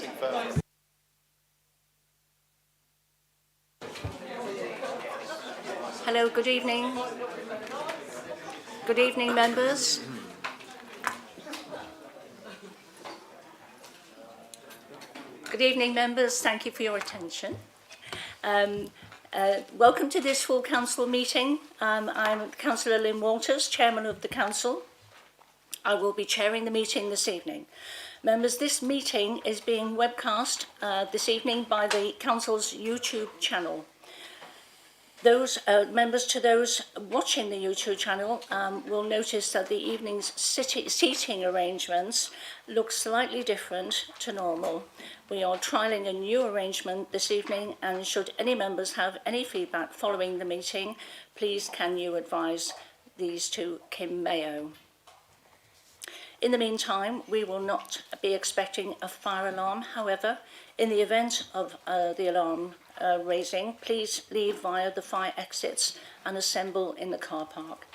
meeting first. Hello, good evening. Good evening, members. Good evening, members. Thank you for your attention. Welcome to this full council meeting. I'm Councillor Lynn Walters, Chairman of the Council. I will be chairing the meeting this evening. Members, this meeting is being webcast this evening by the Council's YouTube channel. Those members to those watching the YouTube channel will notice that the evening's seating arrangements look slightly different to normal. We are trialling a new arrangement this evening, and should any members have any feedback following the meeting, please can you advise these to Kim Mayo. In the meantime, we will not be expecting a fire alarm. However, in the event of the alarm raising, please leave via the fire exits and assemble in the car park.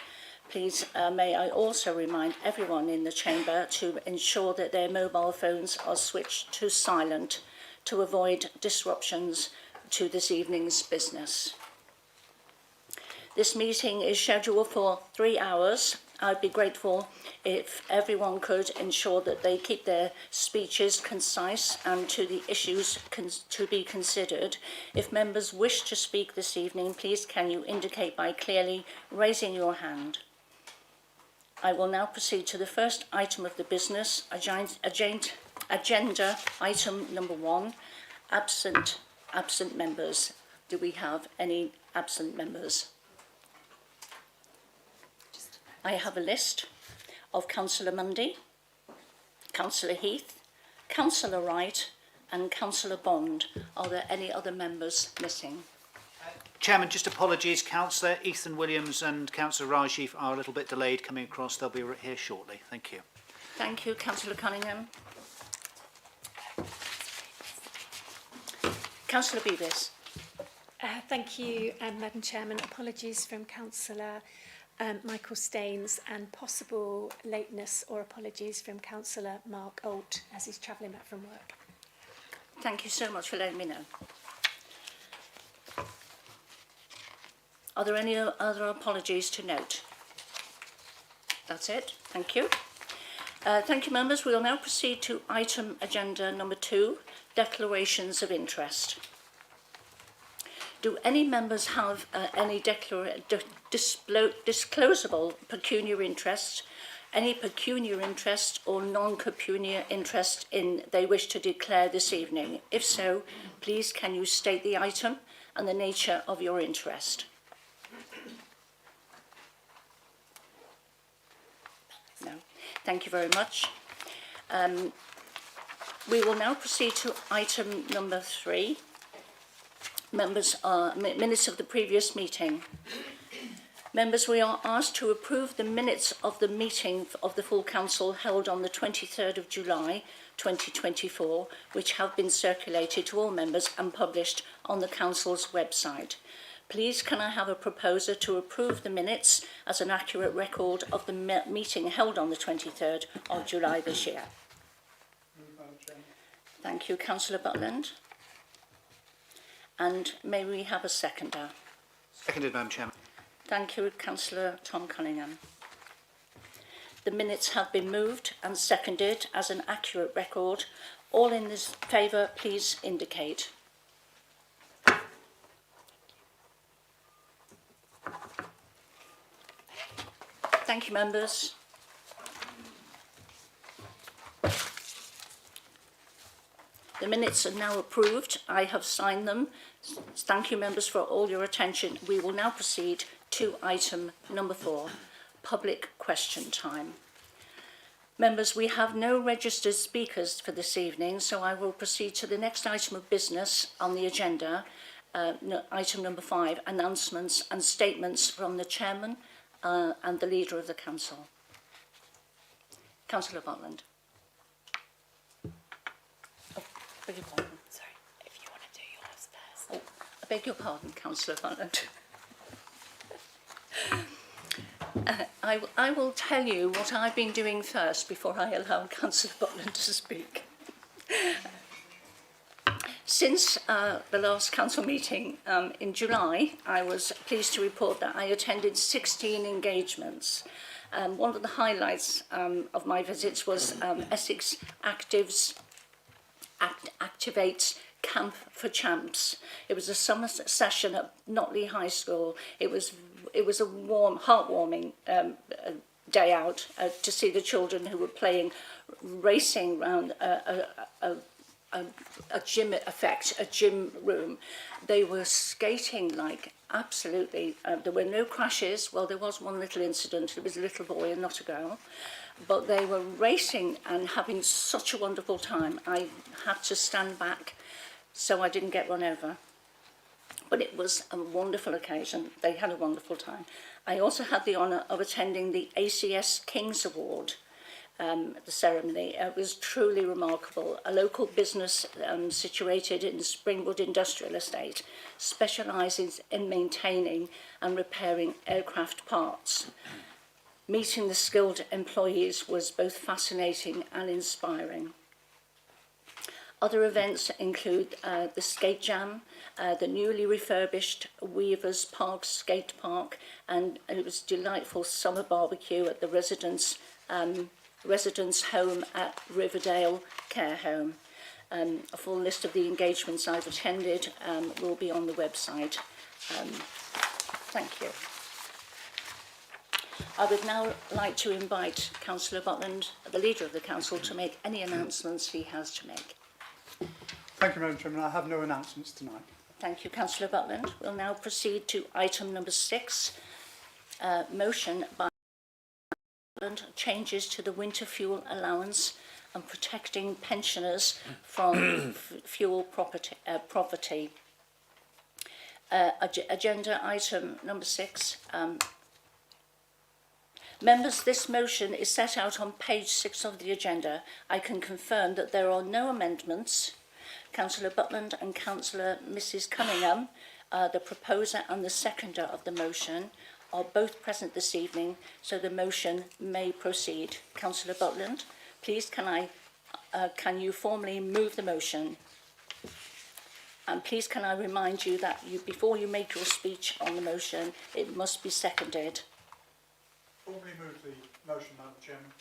Please may I also remind everyone in the chamber to ensure that their mobile phones are switched to silent to avoid disruptions to this evening's business. This meeting is scheduled for 3 hours. I'd be grateful if everyone could ensure that they keep their speeches concise and to the issues to be considered. If members wish to speak this evening, please can you indicate by clearly raising your hand. I will now proceed to the first item of the business, agenda item number 1, absent members. Do we have any absent members? I have a list of Councillor Mundy, Councillor Heath, Councillor Wright and Councillor Bond. Are there any other members missing? Chairman, just apologies. Councillor Ethan Williams and Councillor Rajiv are a little bit delayed coming across. They'll be here shortly. Thank you. Thank you. Councillor Cunningham. Councillor Beavis. Thank you, Madam Chairman. Apologies from Councillor Michael Staines, and possible lateness or apologies from Councillor Mark Alt as he's travelling back from work. Thank you so much for letting me know. Are there any other apologies to note? That's it. Thank you. Thank you, members. We will now proceed to item agenda number 2, declarations of interest. Do any members have any disclosable pecuniary interest, any pecuniary interest or non-pecuniary interest they wish to declare this evening? If so, please can you state the item and the nature of your interest? No. Thank you very much. We will now proceed to item number 3. Members, minutes of the previous meeting. Members, we are asked to approve the minutes of the meeting of the full council held on the 23rd of July 2024, which have been circulated to all members and published on the council's website. Please can I have a proposer to approve the minutes as an accurate record of the meeting held on the 23rd of July this year? Thank you, Councillor Butland. And may we have a seconder? Seconded, Madam Chairman. Thank you, Councillor Tom Cunningham. The minutes have been moved and seconded as an accurate record. All in this favour, please indicate. Thank you, members. The minutes are now approved. I have signed them. Thank you, members, for all your attention. We will now proceed to item number 4, public question time. Members, we have no registered speakers for this evening, so I will proceed to the next item of business on the agenda, item number 5, announcements and statements from the Chairman and the Leader of the Council. Councillor Butland. Beg your pardon. Sorry, if you want to do yours first. Oh, I beg your pardon, Councillor Butland. I will tell you what I've been doing first before I allow Councillor Butland to speak. Since the last council meeting in July, I was pleased to report that I attended 16 engagements. One of the highlights of my visits was Essex Activates Camp for Champs. It was a summer session at Notley High School. It was a warm, heartwarming day out to see the children who were playing, racing around a gym effect, a gym room. They were skating like absolutely. There were no crashes. Well, there was one little incident. It was a little boy and not a girl. But they were racing and having such a wonderful time. I had to stand back so I didn't get run over. But it was a wonderful occasion. They had a wonderful time. I also had the honour of attending the ACS King's Award, the ceremony. It was truly remarkable. A local business situated in Springwood Industrial Estate specialises in maintaining and repairing aircraft parts. Meeting the skilled employees was both fascinating and inspiring. Other events include the Skate Jam, the newly refurbished Weavers Park skate park, and it was delightful summer barbecue at the residents' home at Riverdale Care Home. A full list of the engagements I've attended will be on the website. Thank you. I would now like to invite Councillor Butland, the Leader of the Council, to make any announcements he has to make. Thank you, Madam Chairman. I have no announcements tonight. Thank you, Councillor Butland. We'll now proceed to item number 6, motion by Butland, changes to the winter fuel allowance and protecting pensioners from fuel poverty. Agenda item number 6. Members, this motion is set out on page 6 of the agenda. I can confirm that there are no amendments. Councillor Butland and Councillor Mrs Cunningham, the proposer and the seconder of the motion, are both present this evening, so the motion may proceed. Councillor Butland, please can you formally move the motion? And please can I remind you that before you make your speech on the motion, it must be seconded. Formally move the motion, Madam Chairman.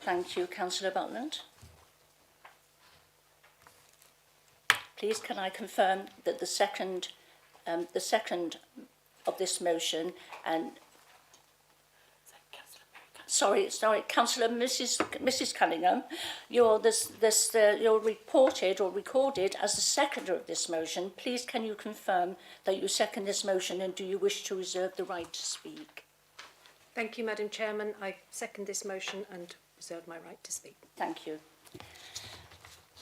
Thank you, Councillor Butland. Please can I confirm that the second of this motion and sorry, Councillor Mrs Cunningham, you're reported or recorded as the seconder of this motion. Please can you confirm that you second this motion, and do you wish to reserve the right to speak? Thank you, Madam Chairman. I second this motion and reserve my right to speak. Thank you.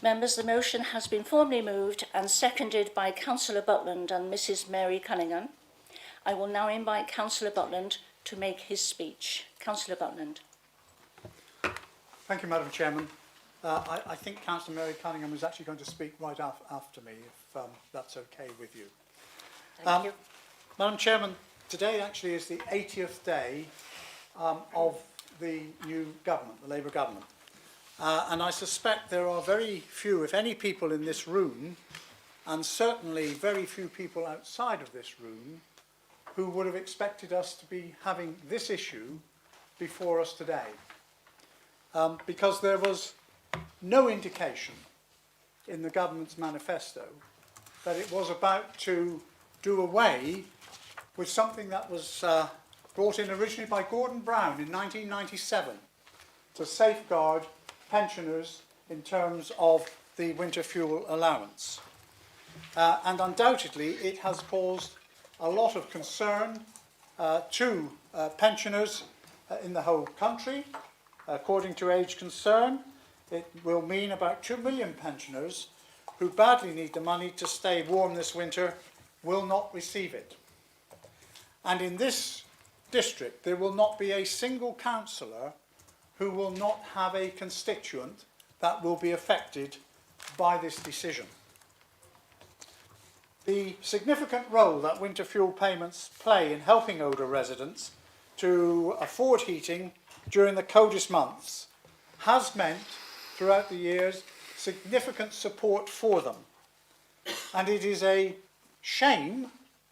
Members, the motion has been formally moved and seconded by Councillor Butland and Mrs Mary Cunningham. I will now invite Councillor Butland to make his speech. Councillor Butland. Thank you, Madam Chairman. I think Councillor Mary Cunningham was actually going to speak right after me, if that's okay with you. Thank you. Madam Chairman, today actually is the 80th day of the new government, the Labour government. And I suspect there are very few, if any, people in this room, and certainly very few people outside of this room, who would have expected us to be having this issue before us today. Because there was no indication in the government's manifesto that it was about to do away with something that was brought in originally by Gordon Brown in 1997 to safeguard pensioners in terms of the winter fuel allowance. And undoubtedly it has caused a lot of concern to pensioners in the whole country. According to Age Concern, it will mean about 2 million pensioners who badly need the money to stay warm this winter will not receive it. And in this district, there will not be a single councillor who will not have a constituent that will be affected by this decision. The significant role that winter fuel payments play in helping older residents to afford heating during the coldest months has meant, throughout the years, significant support for them. And it is a shame,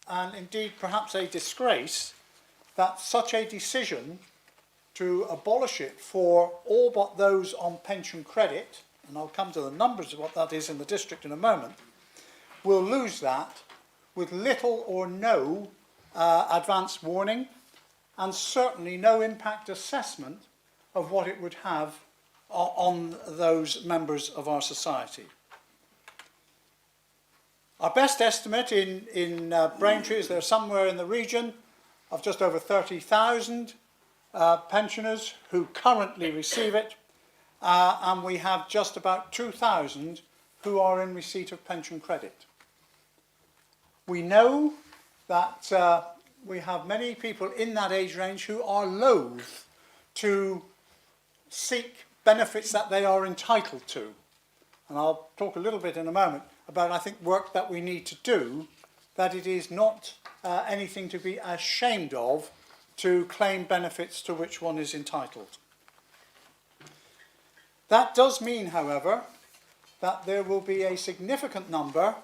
and indeed perhaps a disgrace, that such a decision to abolish it for all but those on pension credit, and I'll come to the numbers of what that is in the district in a moment, will lose that with little or no advance warning, and certainly no impact assessment of what it would have on those members of our society. Our best estimate in Braintree is they're somewhere in the region of just over 30,000 pensioners who currently receive it, and we have just about 2,000 who are in receipt of pension credit. We know that we have many people in that age range who are loath to seek benefits that they are entitled to. And I'll talk a little bit in a moment about, I think, work that we need to do, that it is not anything to be ashamed of to claim benefits to which one is entitled. That does mean, however, that there will be a significant number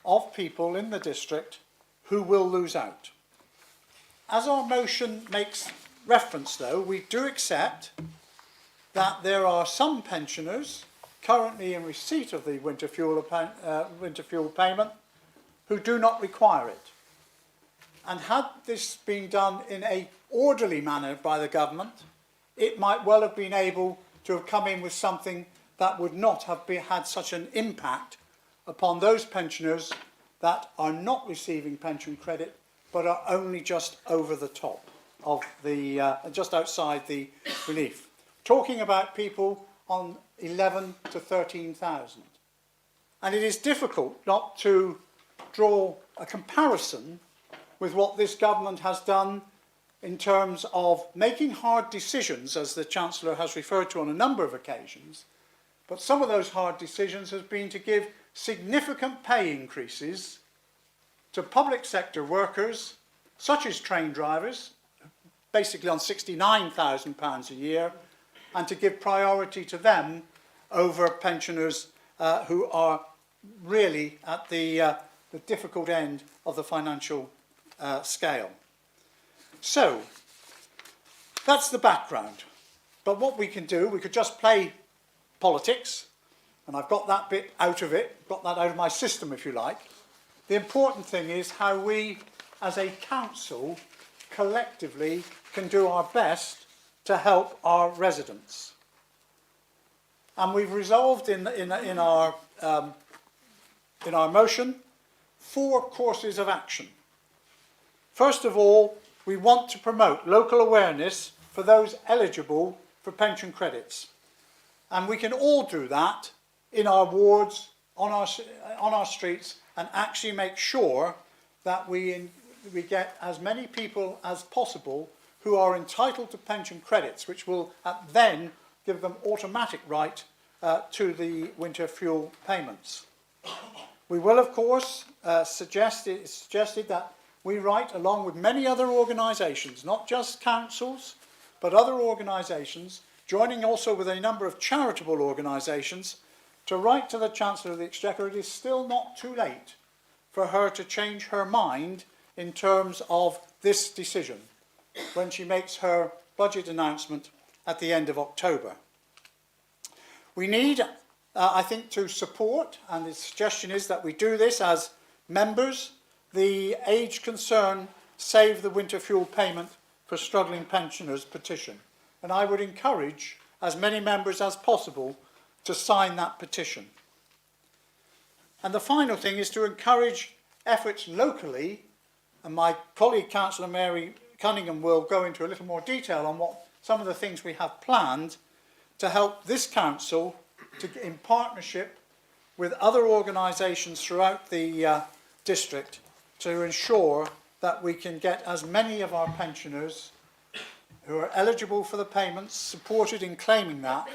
of people in the district who will lose out. As our motion makes reference, though, we do accept that there are some pensioners currently in receipt of the winter fuel payment who do not require it. And had this been done in an orderly manner by the government, it might well have been able to have come in with something that would not have had such an impact upon those pensioners that are not receiving pension credit but are only just over the top of the, just outside the relief. Talking about people on 11 to 13,000. And it is difficult not to draw a comparison with what this government has done in terms of making hard decisions, as the Chancellor has referred to on a number of occasions. But some of those hard decisions has been to give significant pay increases to public sector workers, such as train drivers, basically on £69,000 a year, and to give priority to them over pensioners who are really at the difficult end of the financial scale. So, that's the background. But what we can do, we could just play politics, and I've got that bit out of it, got that out of my system, if you like. The important thing is how we, as a council, collectively can do our best to help our residents. And we've resolved in our motion 4 courses of action. First of all, we want to promote local awareness for those eligible for pension credits. And we can all do that in our wards, on our streets, and actually make sure that we get as many people as possible who are entitled to pension credits, which will then give them automatic right to the winter fuel payments. We will, of course, suggested that we write, along with many other organisations, not just councils, but other organisations, joining also with a number of charitable organisations, to write to the Chancellor of the Exchequer. It is still not too late for her to change her mind in terms of this decision when she makes her budget announcement at the end of October. We need, I think, to support, and the suggestion is that we do this as members, the Age Concern Save the Winter Fuel Payment for Struggling Pensioners petition. And I would encourage as many members as possible to sign that petition. And the final thing is to encourage efforts locally, and my colleague Councillor Mary Cunningham will go into a little more detail on what some of the things we have planned to help this council to, in partnership with other organisations throughout the district, to ensure that we can get as many of our pensioners who are eligible for the payments supported in claiming that,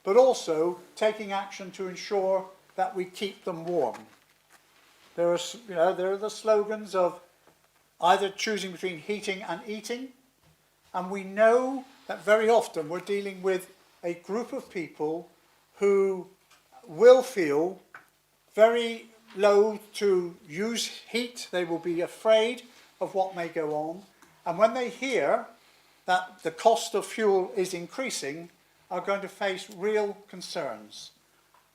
but also taking action to ensure that we keep them warm. There are the slogans of either choosing between heating and eating, and we know that very often we're dealing with a group of people who will feel very loath to use heat. They will be afraid of what may go on. And when they hear that the cost of fuel is increasing, are going to face real concerns.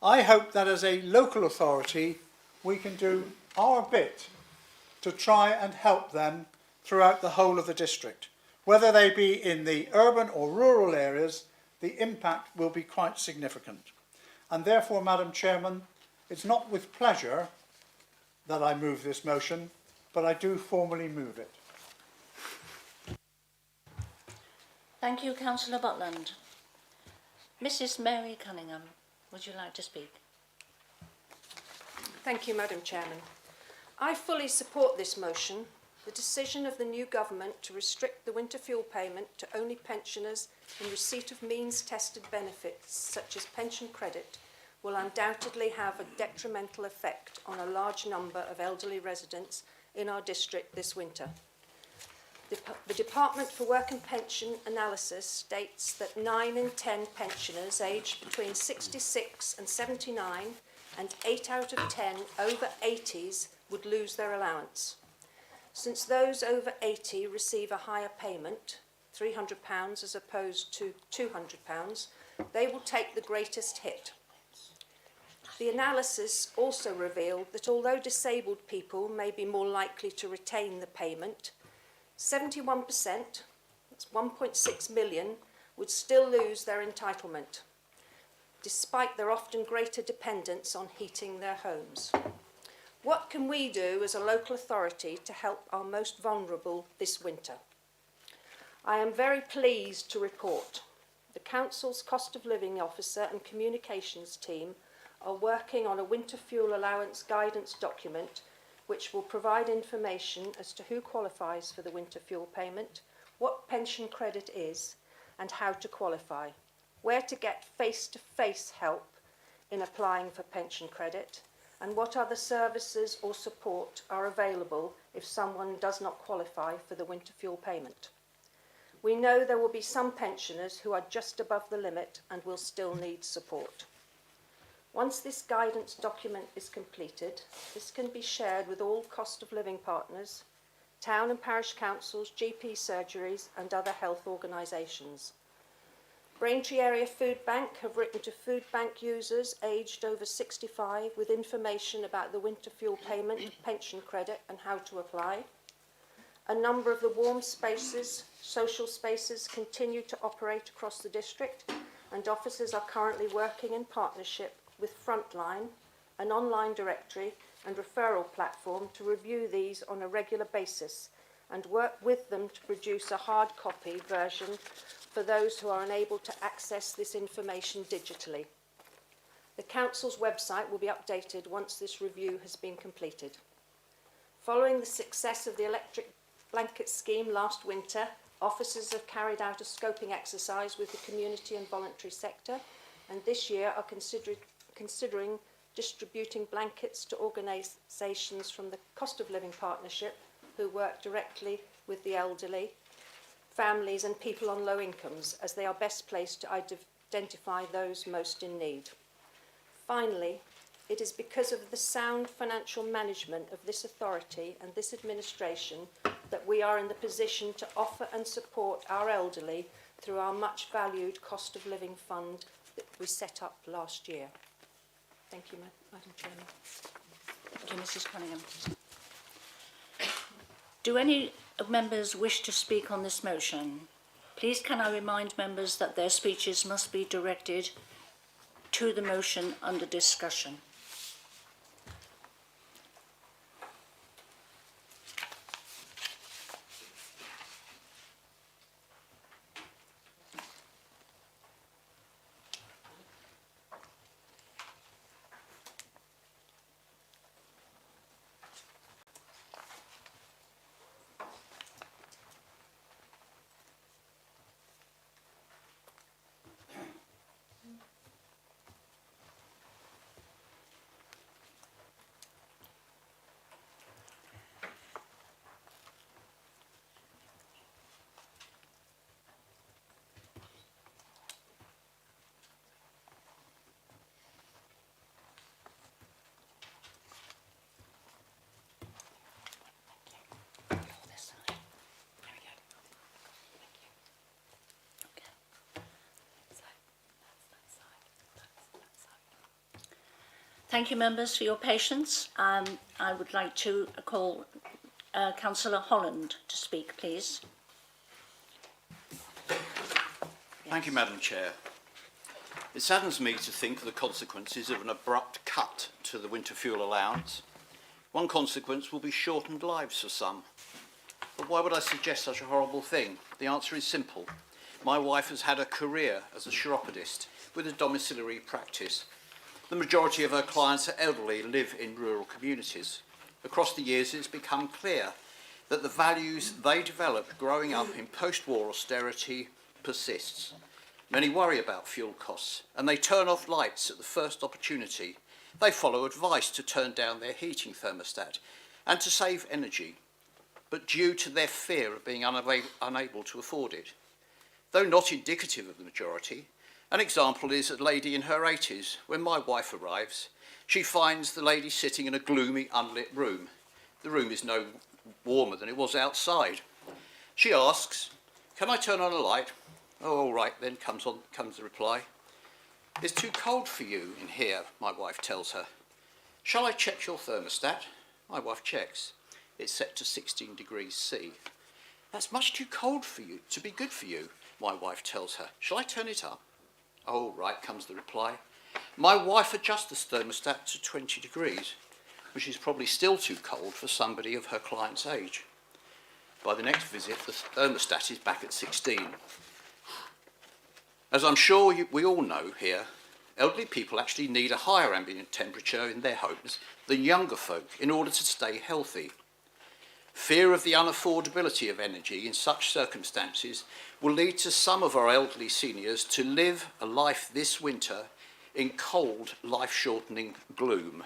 I hope that as a local authority, we can do our bit to try and help them throughout the whole of the district. Whether they be in the urban or rural areas, the impact will be quite significant. And therefore, Madam Chairman, it's not with pleasure that I move this motion, but I do formally move it. Thank you, Councillor Butland. Mrs Mary Cunningham, would you like to speak? Thank you, Madam Chairman. I fully support this motion. The decision of the new government to restrict the winter fuel payment to only pensioners in receipt of means-tested benefits such as pension credit will undoubtedly have a detrimental effect on a large number of elderly residents in our district this winter. The Department for Work and Pension Analysis states that 9 in 10 pensioners aged between 66 and 79 and 8 out of 10 over 80s would lose their allowance. Since those over 80 receive a higher payment, £300 as opposed to £200, they will take the greatest hit. The analysis also revealed that although disabled people may be more likely to retain the payment, 71%, that's 1.6 million, would still lose their entitlement, despite their often greater dependence on heating their homes. What can we do as a local authority to help our most vulnerable this winter? I am very pleased to report the Council's Cost of Living Officer and Communications team are working on a winter fuel allowance guidance document which will provide information as to who qualifies for the winter fuel payment, what pension credit is, and how to qualify, where to get face-to-face help in applying for pension credit, and what other services or support are available if someone does not qualify for the winter fuel payment. We know there will be some pensioners who are just above the limit and will still need support. Once this guidance document is completed, this can be shared with all cost of living partners, town and parish councils, GP surgeries and other health organisations. Braintree Area Food Bank have written to food bank users aged over 65 with information about the winter fuel payment, pension credit and how to apply. A number of the warm spaces, social spaces continue to operate across the district and officers are currently working in partnership with Frontline, an online directory and referral platform to review these on a regular basis and work with them to produce a hard copy version for those who are unable to access this information digitally. The Council's website will be updated once this review has been completed. Following the success of the electric blanket scheme last winter, officers have carried out a scoping exercise with the community and voluntary sector and this year are considering distributing blankets to organisations from the Cost of Living Partnership who work directly with the elderly, families and people on low incomes as they are best placed to identify those most in need. Finally, it is because of the sound financial management of this authority and this administration that we are in the position to offer and support our elderly through our much valued Cost of Living Fund that we set up last year. Thank you, Madam Chairman. Thank you, Mrs Cunningham. Do any members wish to speak on this motion? Please can I remind members that their speeches must be directed to the motion under discussion. Thank you, members, for your patience. I would like to call Councillor Holland to speak, please. Thank you, Madam Chair. It saddens me to think of the consequences of an abrupt cut to the winter fuel allowance. One consequence will be shortened lives for some. But why would I suggest such a horrible thing? The answer is simple. My wife has had a career as a chiropodist with a domiciliary practice. The majority of her clients are elderly and live in rural communities. Across the years, it's become clear that the values they developed growing up in post-war austerity persists. Many worry about fuel costs and they turn off lights at the first opportunity. They follow advice to turn down their heating thermostat and to save energy, but due to their fear of being unable to afford it. Though not indicative of the majority, an example is a lady in her 80s. When my wife arrives, she finds the lady sitting in a gloomy, unlit room. The room is no warmer than it was outside. She asks, "Can I turn on a light?" "Oh, all right then," comes the reply. "It's too cold for you in here," my wife tells her. "Shall I check your thermostat?" My wife checks. It's set to 16 degrees C. "That's much too cold for you to be good for you," my wife tells her. "Shall I turn it up?" "Oh, right," comes the reply. My wife adjusts the thermostat to 20 degrees, which is probably still too cold for somebody of her client's age. By the next visit, the thermostat is back at 16. As I'm sure we all know here, elderly people actually need a higher ambient temperature in their homes than younger folk in order to stay healthy. Fear of the unaffordability of energy in such circumstances will lead to some of our elderly seniors to live a life this winter in cold, life-shortening gloom.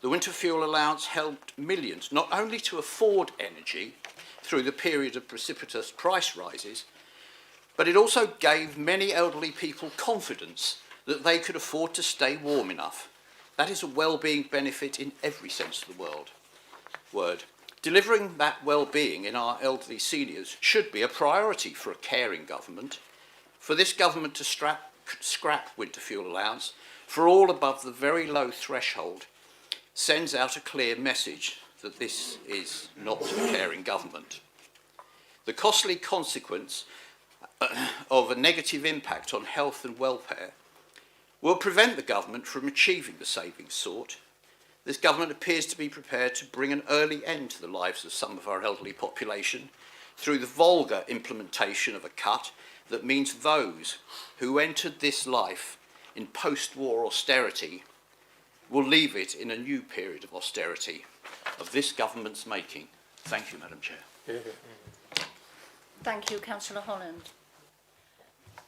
The winter fuel allowance helped millions not only to afford energy through the period of precipitous price rises, but it also gave many elderly people confidence that they could afford to stay warm enough. That is a well-being benefit in every sense of the word. Delivering that well-being in our elderly seniors should be a priority for a caring government. For this government to scrap winter fuel allowance for all above the very low threshold sends out a clear message that this is not a caring government. The costly consequence of a negative impact on health and welfare will prevent the government from achieving the savings sought. This government appears to be prepared to bring an early end to the lives of some of our elderly population through the vulgar implementation of a cut that means those who entered this life in post-war austerity will leave it in a new period of austerity of this government's making. Thank you, Madam Chair. Thank you, Councillor Holland.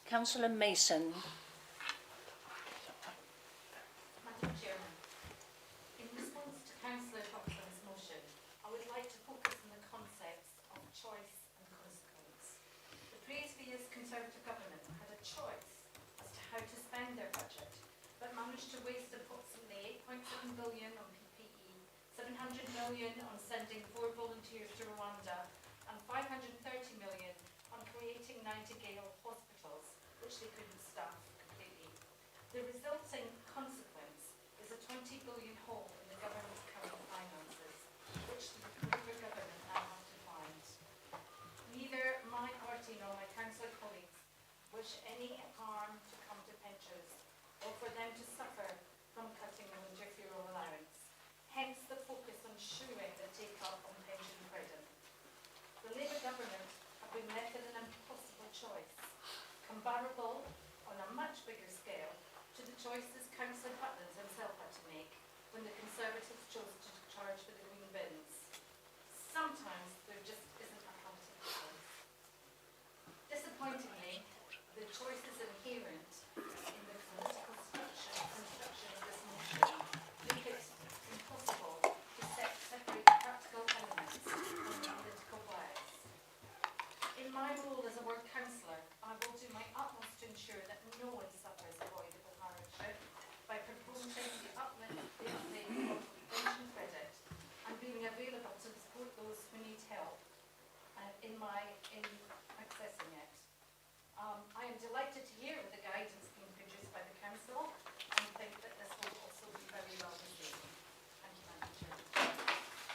Councillor Mason. Madam Chairman, in response to Councillor Buckland's motion, I would like to focus on the concepts of choice and consequence. The previous Conservative government had a choice as to how to spend their budget, but managed to waste approximately 8.7 billion on PPE, 700 million on sending 4 volunteers to Rwanda, and 530 million on creating Nightingale hospitals, which they couldn't staff completely. The resulting consequence is a 20 billion hole in the government's current finances, which the Labour government now have to find. Neither my party nor my council colleagues wish any harm to come to pensioners or for them to suffer from cutting the winter fuel allowance. Hence the focus on ensuring the take-up on pension credit. The Labour government have been left with an impossible choice, comparable on a much bigger scale to the choices Councillor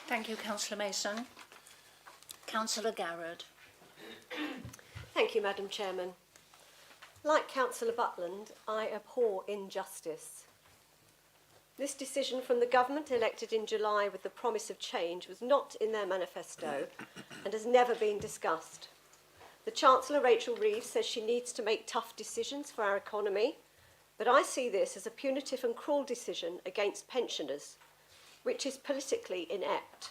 Thank you, Councillor Mason. Councillor Garrod. Thank you, Madam Chairman. Like Councillor Butland, I abhor injustice. This decision from the government elected in July with the promise of change was not in their manifesto and has never been discussed. The Chancellor, Rachel Reeves, says she needs to make tough decisions for our economy, but I see this as a punitive and cruel decision against pensioners, which is politically inept.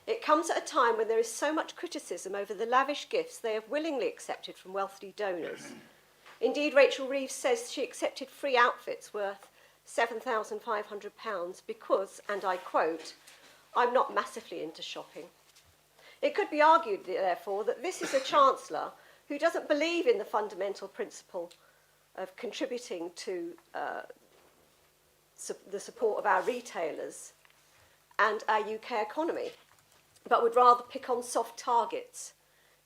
It comes at a time when there is so much criticism over the lavish gifts they have willingly accepted from wealthy donors. Indeed, Rachel Reeves says she accepted free outfits worth £7,500 because, and I quote, "I'm not massively into shopping." It could be argued, therefore, that this is a Chancellor who doesn't believe in the fundamental principle of contributing to the support of our retailers and our UK economy, but would rather pick on soft targets.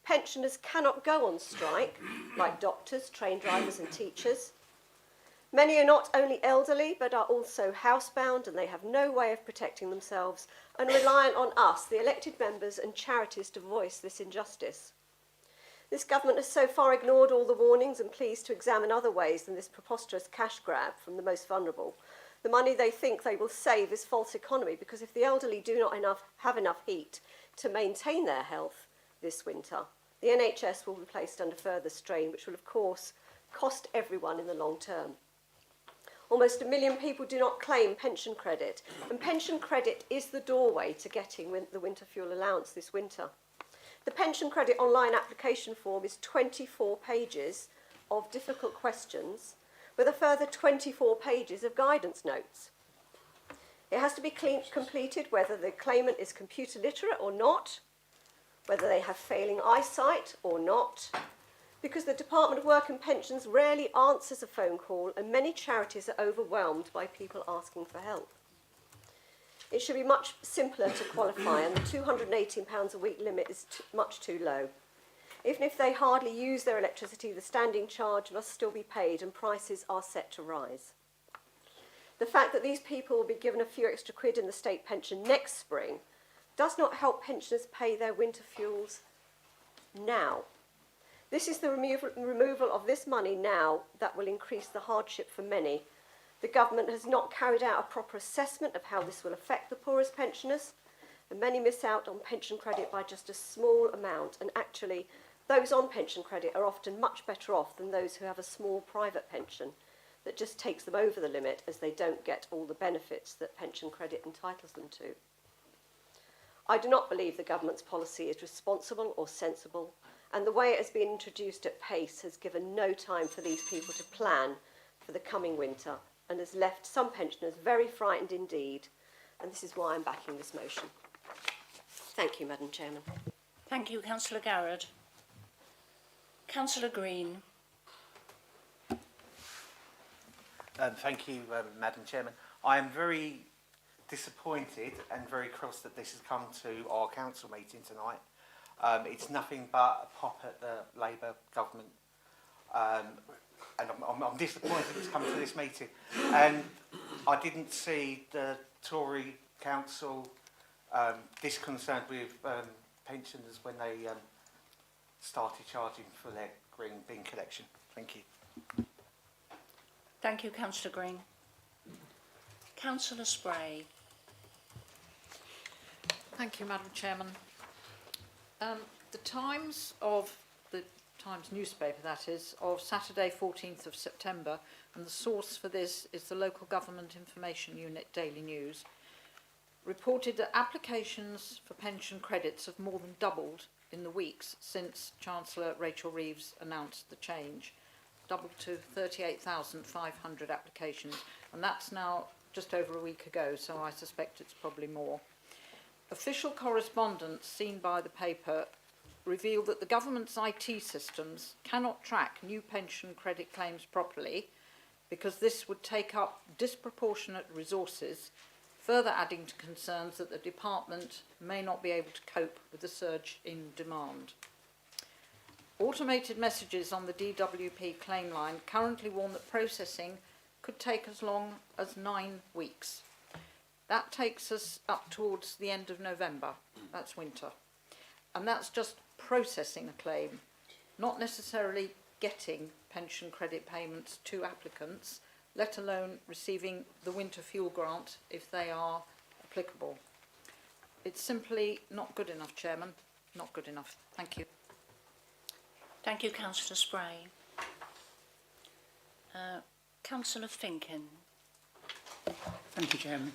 Pensioners cannot go on strike, like doctors, train drivers and teachers. Many are not only elderly, but are also housebound, and they have no way of protecting themselves and reliant on us, the elected members and charities, to voice this injustice. This government has so far ignored all the warnings and pleas to examine other ways than this preposterous cash grab from the most vulnerable. The money they think they will save is false economy, because if the elderly do not have enough heat to maintain their health this winter, the NHS will be placed under further strain, which will, of course, cost everyone in the long term. Almost 1 million people do not claim pension credit, and pension credit is the doorway to getting the winter fuel allowance this winter. The pension credit online application form is 24 pages of difficult questions with a further 24 pages of guidance notes. It has to be completed whether the claimant is computer literate or not, whether they have failing eyesight or not, because the Department of Work and Pensions rarely answers a phone call and many charities are overwhelmed by people asking for help. It should be much simpler to qualify, and the £218 a week limit is much too low. Even if they hardly use their electricity, the standing charge must still be paid and prices are set to rise. The fact that these people will be given a few extra quid in the state pension next spring does not help pensioners pay their winter fuels now. This is the removal of this money now that will increase the hardship for many. The government has not carried out a proper assessment of how this will affect the poorest pensioners, and many miss out on pension credit by just a small amount, and actually those on pension credit are often much better off than those who have a small private pension that just takes them over the limit, as they don't get all the benefits that pension credit entitles them to. I do not believe the government's policy is responsible or sensible, and the way it has been introduced at pace has given no time for these people to plan for the coming winter and has left some pensioners very frightened indeed, and this is why I'm backing this motion. Thank you, Madam Chairman. Thank you, Councillor Garrod. Councillor Green. Thank you, Madam Chairman. I am very disappointed and very cross that this has come to our council meeting tonight. It's nothing but a pop at the Labour government, and I'm disappointed it's come to this meeting. And I didn't see the Tory council disconcerted with pensioners when they started charging for their green bin collection. Thank you. Thank you, Councillor Green. Councillor Spray. Thank you, Madam Chairman. The Times newspaper, that is, of Saturday 14th of September, and the source for this is the Local Government Information Unit Daily News, reported that applications for pension credits have more than doubled in the weeks since Chancellor Rachel Reeves announced the change, doubled to 38,500 applications, and that's now just over a week ago, so I suspect it's probably more. Official correspondence seen by the paper revealed that the government's IT systems cannot track new pension credit claims properly because this would take up disproportionate resources, further adding to concerns that the department may not be able to cope with the surge in demand. Automated messages on the DWP claim line currently warn that processing could take as long as 9 weeks. That takes us up towards the end of November. That's winter. And that's just processing a claim, not necessarily getting pension credit payments to applicants, let alone receiving the winter fuel grant if they are applicable. It's simply not good enough, Chairman. Not good enough. Thank you. Thank you, Councillor Spray. Councillor Finkin. Thank you, Chairman.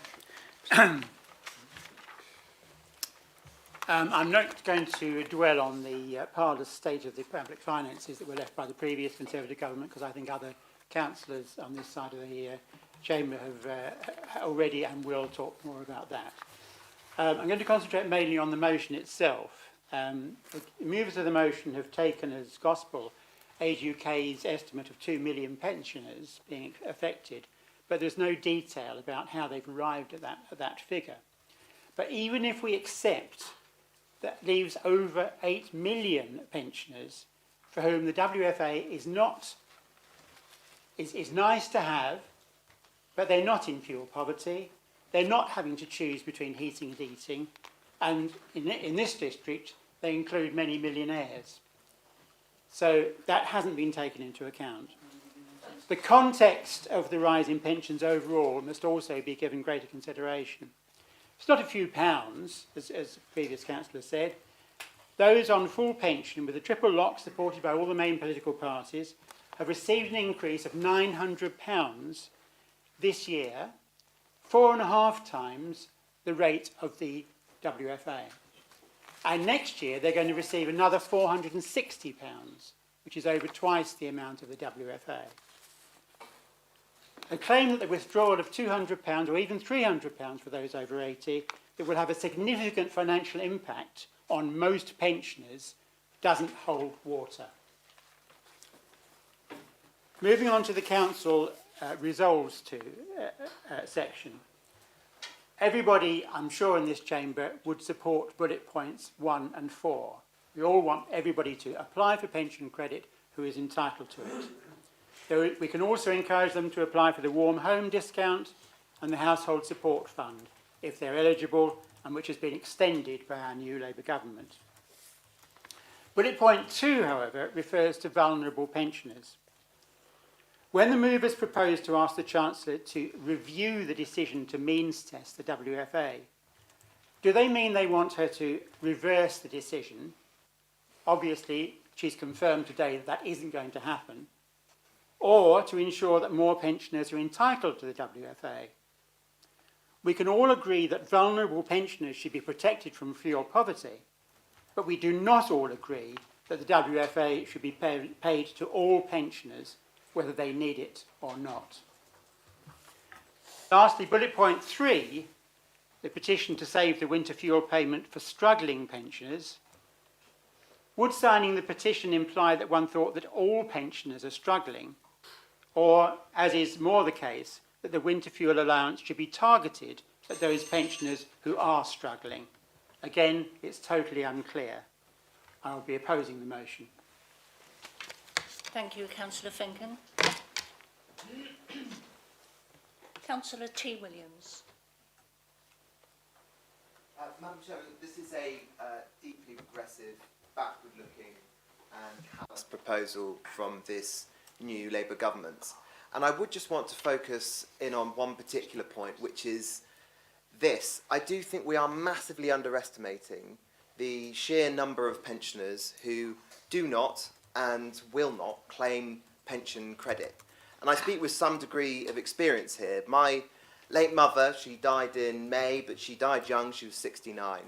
I'm not going to dwell on the parlous state of the public finances that were left by the previous Conservative government, because I think other councillors on this side of the chamber have already and will talk more about that. I'm going to concentrate mainly on the motion itself. The movers of the motion have taken as gospel Age UK's estimate of 2 million pensioners being affected, but there's no detail about how they've arrived at that figure. But even if we accept that leaves over 8 million pensioners for whom the WFA is nice to have, but they're not in fuel poverty, they're not having to choose between heating and eating, and in this district they include many millionaires. So that hasn't been taken into account. The context of the rise in pensions overall must also be given greater consideration. It's not a few pounds, as the previous councillor said. Those on full pension with a triple lock supported by all the main political parties have received an increase of £900 this year, 4.5 times the rate of the WFA. And next year they're going to receive another £460, which is over twice the amount of the WFA. A claim that the withdrawal of £200 or even £300 for those over 80 that will have a significant financial impact on most pensioners doesn't hold water. Moving on to the council resolves to section. Everybody, I'm sure, in this chamber would support bullet points 1 and 4. We all want everybody to apply for pension credit who is entitled to it. We can also encourage them to apply for the warm home discount and the household support fund if they're eligible, and which has been extended by our new Labour government. Bullet point 2, however, refers to vulnerable pensioners. When the movers propose to ask the Chancellor to review the decision to means test the WFA, do they mean they want her to reverse the decision? Obviously, she's confirmed today that that isn't going to happen. Or to ensure that more pensioners are entitled to the WFA. We can all agree that vulnerable pensioners should be protected from fuel poverty, but we do not all agree that the WFA should be paid to all pensioners, whether they need it or not. Lastly, bullet point 3, the petition to save the winter fuel payment for struggling pensioners. Would signing the petition imply that one thought that all pensioners are struggling, or, as is more the case, that the winter fuel allowance should be targeted at those pensioners who are struggling? Again, it's totally unclear. I will be opposing the motion. Thank you, Councillor Finkin. Councillor T. Williams. Madam Chairman, this is a deeply regressive, backward-looking and callous proposal from this new Labour government. And I would just want to focus in on one particular point, which is this. I do think we are massively underestimating the sheer number of pensioners who do not and will not claim pension credit. And I speak with some degree of experience here. My late mother, she died in May, but she died young, she was 69.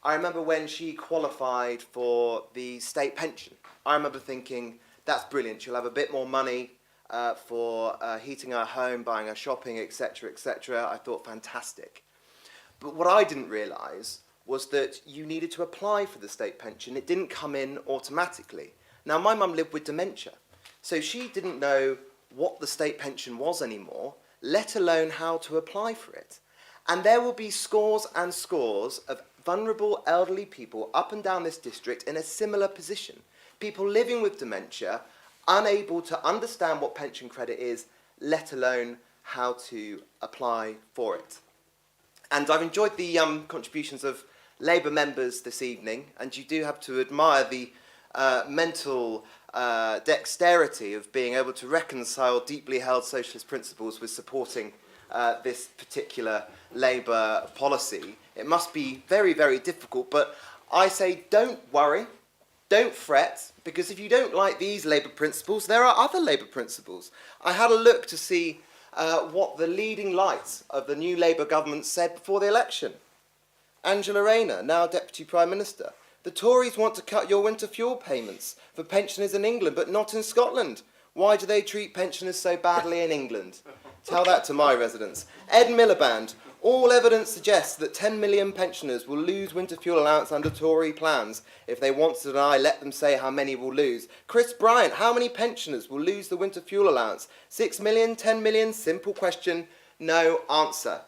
I remember when she qualified for the state pension. I remember thinking, that's brilliant, she'll have a bit more money for heating her home, buying her shopping, etc., etc. I thought, fantastic. But what I didn't realise was that you needed to apply for the state pension. It didn't come in automatically. Now, my mum lived with dementia, so she didn't know what the state pension was anymore, let alone how to apply for it. And there will be scores and scores of vulnerable elderly people up and down this district in a similar position. People living with dementia, unable to understand what pension credit is, let alone how to apply for it. And I've enjoyed the contributions of Labour members this evening, and you do have to admire the mental dexterity of being able to reconcile deeply held socialist principles with supporting this particular Labour policy. It must be very, very difficult, but I say don't worry, don't fret, because if you don't like these Labour principles, there are other Labour principles. I had a look to see what the leading lights of the new Labour government said before the election. Angela Rayner, now Deputy Prime Minister. The Tories want to cut your winter fuel payments for pensioners in England, but not in Scotland. Why do they treat pensioners so badly in England? Tell that to my residents. Ed Miliband, all evidence suggests that 10 million pensioners will lose winter fuel allowance under Tory plans. If they want to deny, let them say how many will lose. Chris Bryant, how many pensioners will lose the winter fuel allowance? 6 million, 10 million? Simple question, no answer.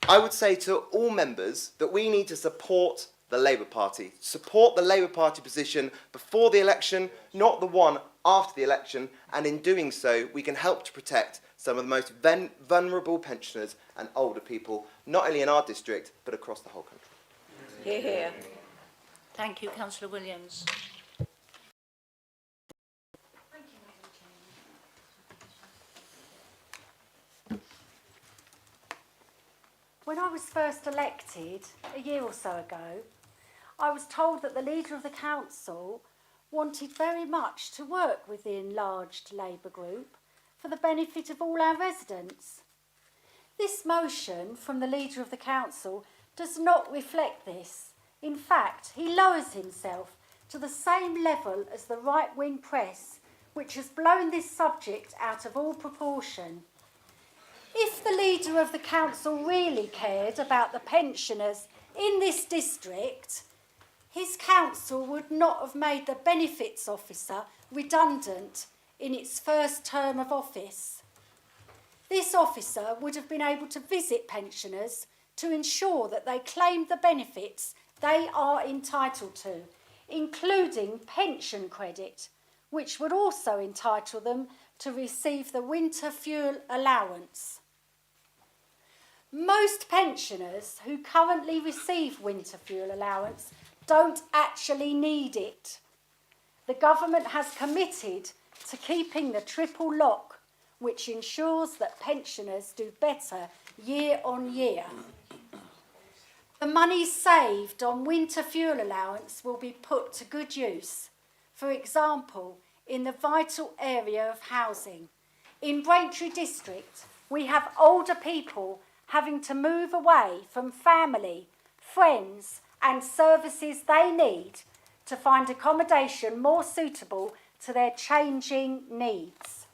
I would say to all members that we need to support the Labour Party. Support the Labour Party position before the election, not the one after the election, and in doing so we can help to protect some of the most vulnerable pensioners and older people, not only in our district but across the whole country. Hear, hear. Thank you, Councillor Williams. When I was first elected, a year or so ago, I was told that the leader of the council wanted very much to work with the enlarged Labour group for the benefit of all our residents. This motion from the leader of the council does not reflect this. In fact, he lowers himself to the same level as the right-wing press, which has blown this subject out of all proportion. If the leader of the council really cared about the pensioners in this district, his council would not have made the benefits officer redundant in its first term of office. This officer would have been able to visit pensioners to ensure that they claimed the benefits they are entitled to, including pension credit, which would also entitle them to receive the winter fuel allowance. Most pensioners who currently receive winter fuel allowance don't actually need it. The government has committed to keeping the triple lock, which ensures that pensioners do better year on year. The money saved on winter fuel allowance will be put to good use. For example, in the vital area of housing. In Braintree District, we have older people having to move away from family, friends and services they need to find accommodation more suitable to their changing needs.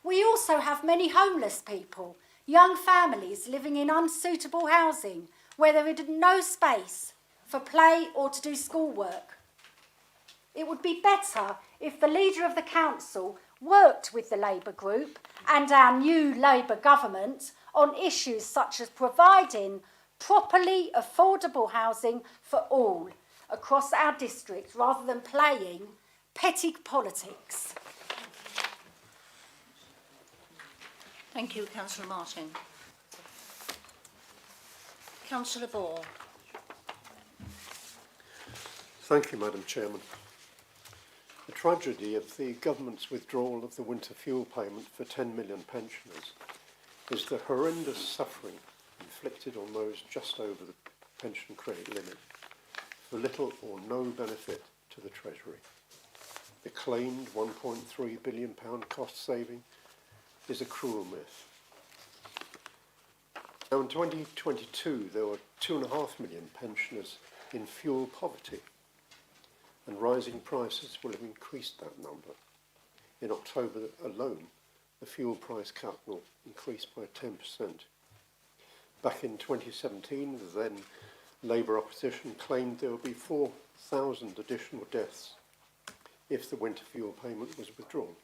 We also have many homeless people, young families living in unsuitable housing where there is no space for play or to do schoolwork. It would be better if the leader of the council worked with the Labour group and our new Labour government on issues such as providing properly affordable housing for all across our district rather than playing petty politics. Thank you, Councillor Martin. Councillor Ball. Thank you, Madam Chairman. The tragedy of the government's withdrawal of the winter fuel payment for 10 million pensioners is the horrendous suffering inflicted on those just over the pension credit limit for little or no benefit to the Treasury. The claimed £1.3 billion cost saving is a cruel myth. Now in 2022 there were 2.5 million pensioners in fuel poverty, and rising prices will have increased that number. In October alone, the fuel price cut will increase by 10%. Back in 2017, the then Labour opposition claimed there would be 4,000 additional deaths if the winter fuel payment was withdrawn.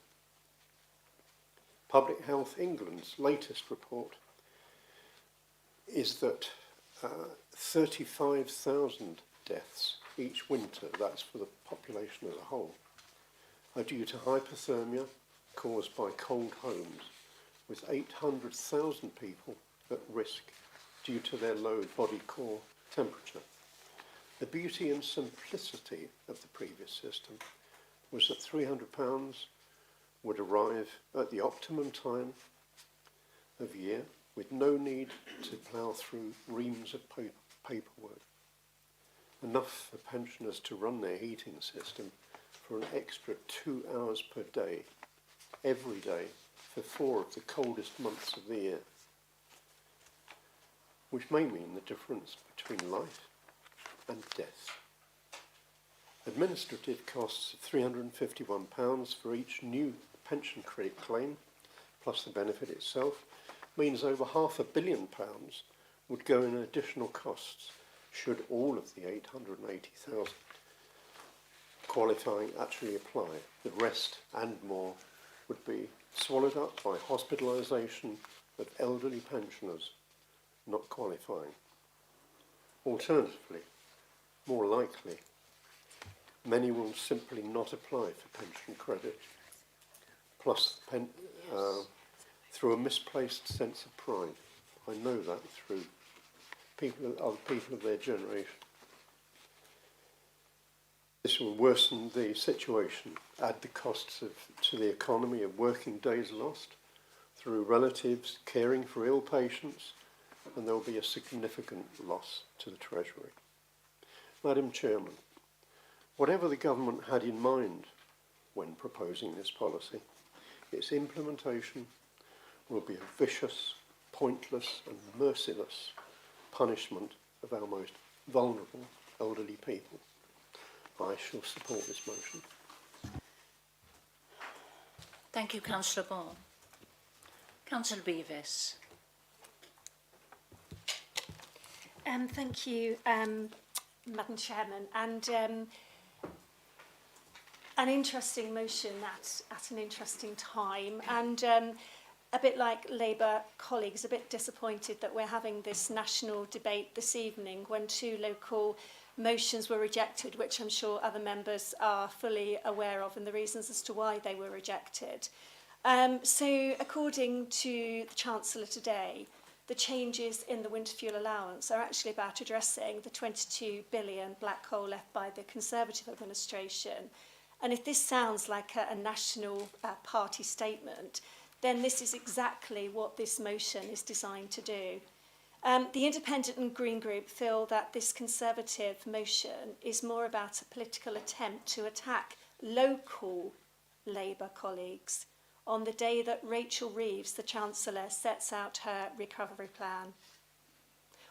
Public Health England's latest report is that 35,000 deaths each winter, that's for the population as a whole, are due to hypothermia caused by cold homes, with 800,000 people at risk due to their low body core temperature. The beauty and simplicity of the previous system was that £300 would arrive at the optimum time of year with no need to plough through reams of paperwork. Enough for pensioners to run their heating system for an extra 2 hours per day, every day, for 4 of the coldest months of the year, which may mean the difference between life and death. Administrative costs of £351 for each new pension credit claim, plus the benefit itself, means over £500 million would go in additional costs should all of the 880,000 qualifying actually apply. The rest and more would be swallowed up by hospitalisation of elderly pensioners not qualifying. Alternatively, more likely, many will simply not apply for pension credit, plus through a misplaced sense of pride. I know that through other people of their generation. This will worsen the situation, add the costs to the economy of working days lost through relatives caring for ill patients, and there will be a significant loss to the Treasury. Madam Chairman, whatever the government had in mind when proposing this policy, its implementation will be a vicious, pointless and merciless punishment of our most vulnerable elderly people. I shall support this motion. Thank you, Councillor Ball. Councillor Beavis. Thank you, Madam Chairman. And an interesting motion at an interesting time. And a bit like Labour colleagues, a bit disappointed that we're having this national debate this evening when 2 local motions were rejected, which I'm sure other members are fully aware of and the reasons as to why they were rejected. So according to the Chancellor today, the changes in the winter fuel allowance are actually about addressing the 22 billion black hole left by the Conservative administration. And if this sounds like a national party statement, then this is exactly what this motion is designed to do. The Independent and Green Group feel that this Conservative motion is more about a political attempt to attack local Labour colleagues on the day that Rachel Reeves, the Chancellor, sets out her recovery plan.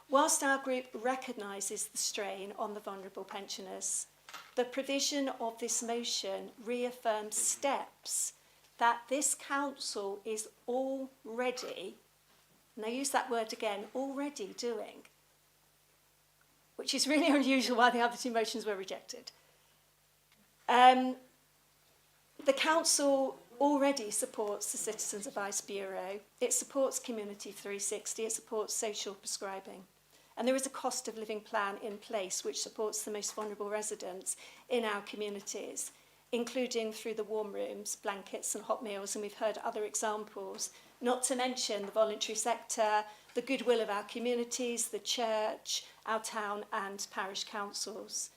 Whilst our group recognises the strain on the vulnerable pensioners, the provision of this motion reaffirms steps that this council is already, and I use that word again, already doing, which is really unusual why the other 2 motions were rejected. The council already supports the Citizens Advice Bureau. It supports Community 360. It supports social prescribing. And there is a cost of living plan in place which supports the most vulnerable residents in our communities, including through the warm rooms, blankets and hot meals, and we've heard other examples, not to mention the voluntary sector, the goodwill of our communities, the church, our town and parish councils.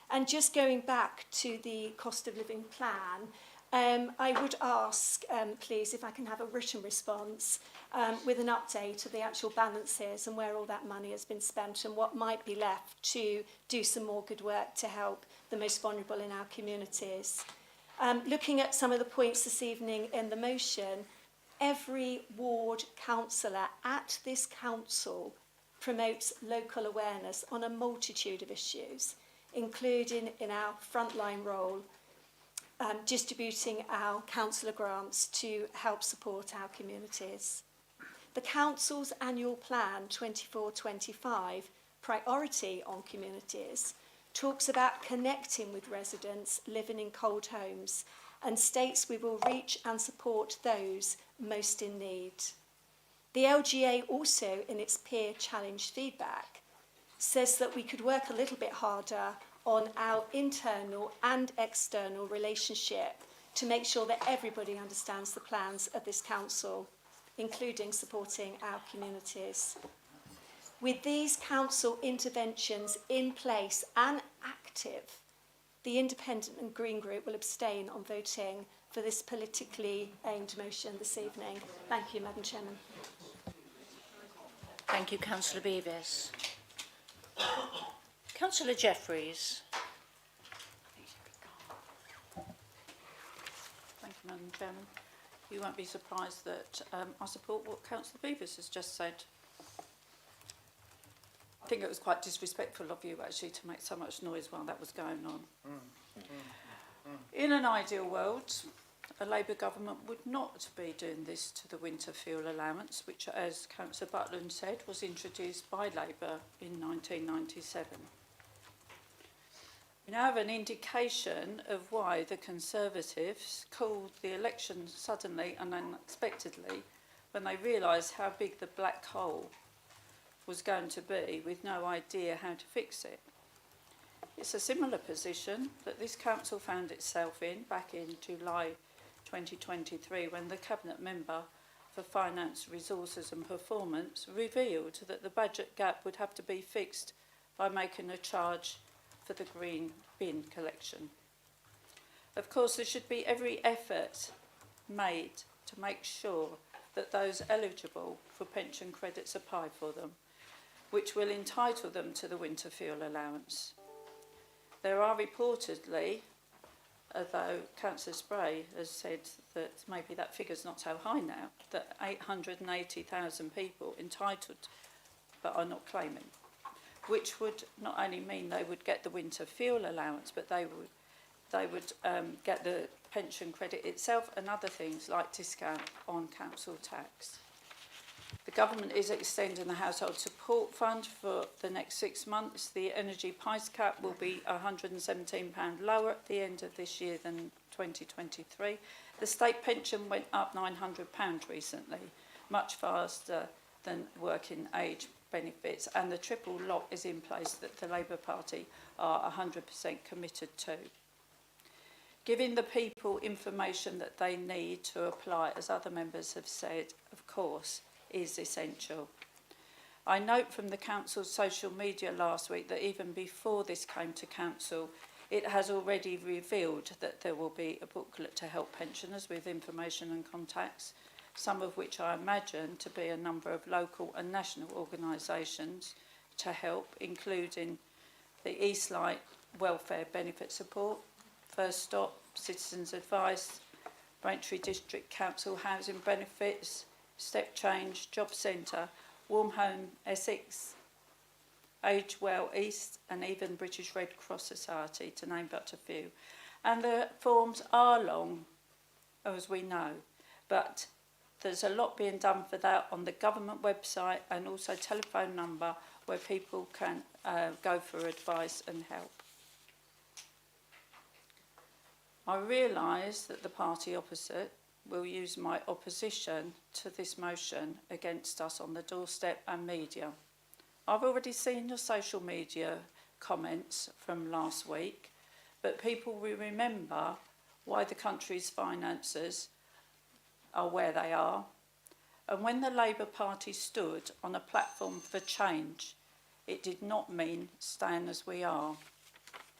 And just going back to the cost of living plan, I would ask, please, if I can have a written response with an update of the actual balances and where all that money has been spent and what might be left to do some more good work to help the most vulnerable in our communities. Looking at some of the points this evening in the motion, every ward councillor at this council promotes local awareness on a multitude of issues, including in our frontline role, distributing our councillor grants to help support our communities. The council's annual plan 24-25, priority on communities, talks about connecting with residents living in cold homes and states we will reach and support those most in need. The LGA also, in its peer challenge feedback, says that we could work a little bit harder on our internal and external relationship to make sure that everybody understands the plans of this council, including supporting our communities. With these council interventions in place and active, the Independent and Green Group will abstain on voting for this politically aimed motion this evening. Thank you, Madam Chairman. Thank you, Councillor Bevis. Councillor Jeffreys. Thank you, Madam Chairman. You won't be surprised that I support what Councillor Bevis has just said. I think it was quite disrespectful of you, actually, to make so much noise while that was going on. In an ideal world, a Labour government would not be doing this to the winter fuel allowance, which, as Councillor Butland said, was introduced by Labour in 1997. We now have an indication of why the Conservatives called the election suddenly and unexpectedly when they realised how big the black hole was going to be with no idea how to fix it. It's a similar position that this council found itself in back in July 2023 when the Cabinet Member for Finance, Resources and Performance revealed that the budget gap would have to be fixed by making a charge for the green bin collection. Of course, there should be every effort made to make sure that those eligible for pension credits apply for them, which will entitle them to the winter fuel allowance. There are reportedly, although Councillor Spray has said that maybe that figure's not so high now, that 880,000 people entitled but are not claiming, which would not only mean they would get the winter fuel allowance, but they would get the pension credit itself and other things like discount on council tax. The government is extending the household support fund for the next 6 months. The energy price cap will be £117 lower at the end of this year than 2023. The state pension went up £900 recently, much faster than working age benefits, and the triple lock is in place that the Labour Party are 100% committed to. Giving the people information that they need to apply, as other members have said, of course, is essential. I note from the Council's social media last week that even before this came to Council, it has already revealed that there will be a booklet to help pensioners with information and contacts, some of which I imagine to be a number of local and national organisations to help, including the Eastlight Welfare Benefit Support, First Stop, Citizens Advice, Braintree District Council Housing Benefits, Step Change, Job Centre, Warm Home Essex, Age Well East, and even British Red Cross Society, to name but a few. And the forms are long, as we know, but there's a lot being done for that on the government website and also telephone number where people can go for advice and help. I realise that the party opposite will use my opposition to this motion against us on the doorstep and media. I've already seen your social media comments from last week, but people will remember why the country's finances are where they are. And when the Labour Party stood on a platform for change, it did not mean staying as we are.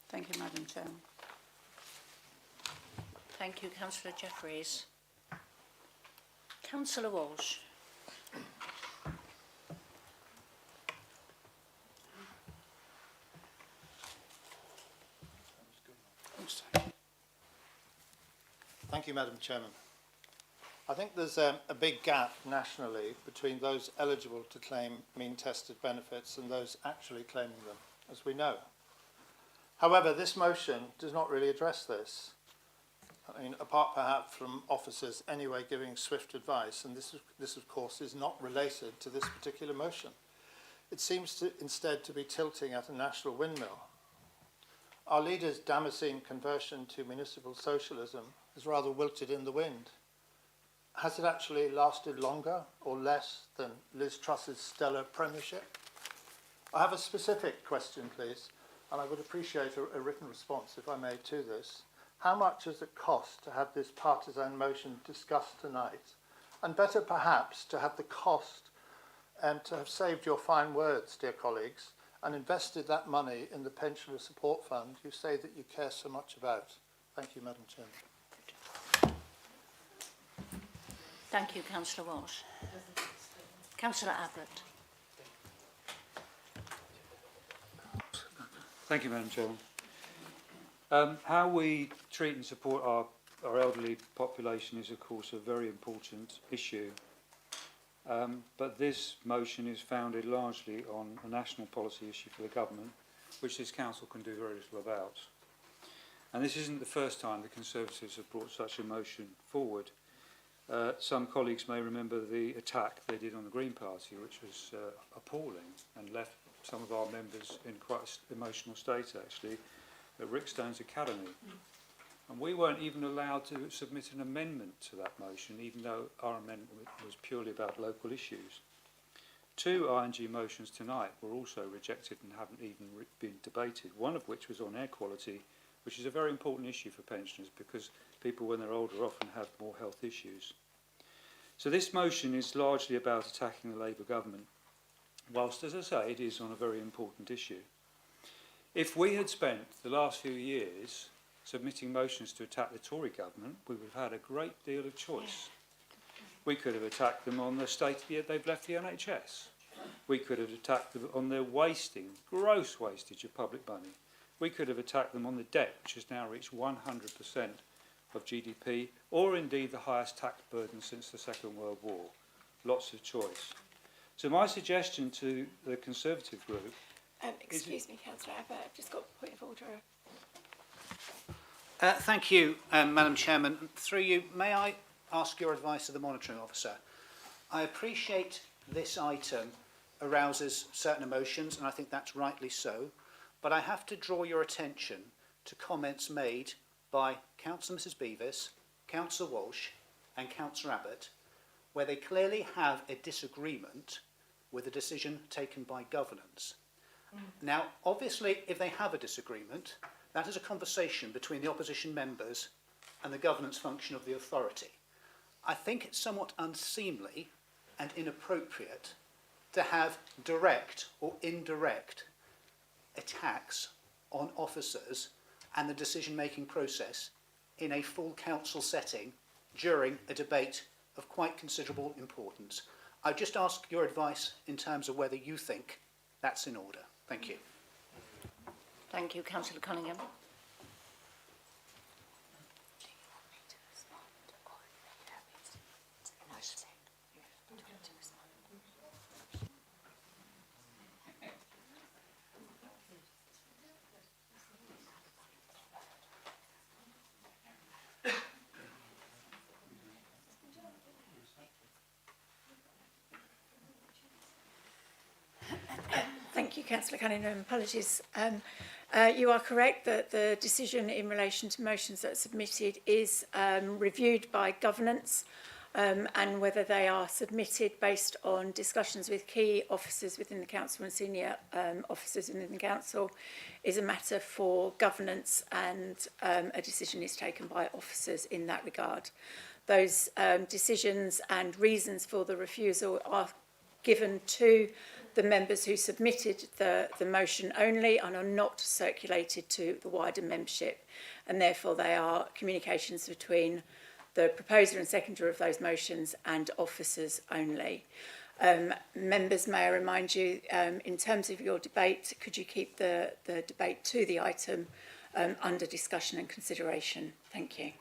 Thank you, Madam Chairman. Thank you, Councillor Jeffreys. Councillor Walsh. Thank you, Madam Chairman. I think there's a big gap nationally between those eligible to claim mean-tested benefits and those actually claiming them, as we know. However, this motion does not really address this. I mean, apart perhaps from officers anyway giving swift advice, and this of course is not related to this particular motion. It seems to instead to be tilting at a national windmill. Our leader's Damascene conversion to municipal socialism has rather wilted in the wind. Has it actually lasted longer or less than Liz Truss's stellar premiership? I have a specific question, please, and I would appreciate a written response, if I may, to this. How much does it cost to have this partisan motion discussed tonight? And better perhaps to have the cost and to have saved your fine words, dear colleagues, and invested that money in the Pensioner Support Fund you say that you care so much about. Thank you, Madam Chairman. Thank you, Councillor Walsh. Councillor Abbott. Thank you, Madam Chairman. How we treat and support our elderly population is, of course, a very important issue. But this motion is founded largely on a national policy issue for the government, which this council can do very little about. And this isn't the first time the Conservatives have brought such a motion forward. Some colleagues may remember the attack they did on the Green Party, which was appalling and left some of our members in quite an emotional state, actually, at Rickstone's Academy. And we weren't even allowed to submit an amendment to that motion, even though our amendment was purely about local issues. 2 ING motions tonight were also rejected and haven't even been debated, one of which was on air quality, which is a very important issue for pensioners because people, when they're older, often have more health issues. So this motion is largely about attacking the Labour government, whilst, as I say, it is on a very important issue. If we had spent the last few years submitting motions to attack the Tory government, we would have had a great deal of choice. We could have attacked them on the state they've left the NHS. We could have attacked them on their gross wastage of public money. We could have attacked them on the debt, which has now reached 100% of GDP, or indeed the highest tax burden since the Second World War. Lots of choice. So my suggestion to the Conservative group... Excuse me, Councillor Abbott, I've just got a point of order. Thank you, Madam Chairman. Through you, may I ask your advice of the monitoring officer? I appreciate this item arouses certain emotions, and I think that's rightly so, but I have to draw your attention to comments made by Councillor Mrs Beavis, Councillor Walsh and Councillor Abbott, where they clearly have a disagreement with a decision taken by governance. Now, obviously, if they have a disagreement, that is a conversation between the opposition members and the governance function of the authority. I think it's somewhat unseemly and inappropriate to have direct or indirect attacks on officers and the decision-making process in a full council setting during a debate of quite considerable importance. I just ask your advice in terms of whether you think that's in order. Thank you. Thank you, Councillor Cunningham. Thank you, Councillor Cunningham. Apologies. You are correct that the decision in relation to motions that are submitted is reviewed by governance, and whether they are submitted based on discussions with key officers within the council and senior officers within the council is a matter for governance, and a decision is taken by officers in that regard. Those decisions and reasons for the refusal are given to the members who submitted the motion only and are not circulated to the wider membership, and therefore they are communications between the proposer and seconder of those motions and officers only. Members, may I remind you, in terms of your debate, could you keep the debate to the item under discussion and consideration? Thank you.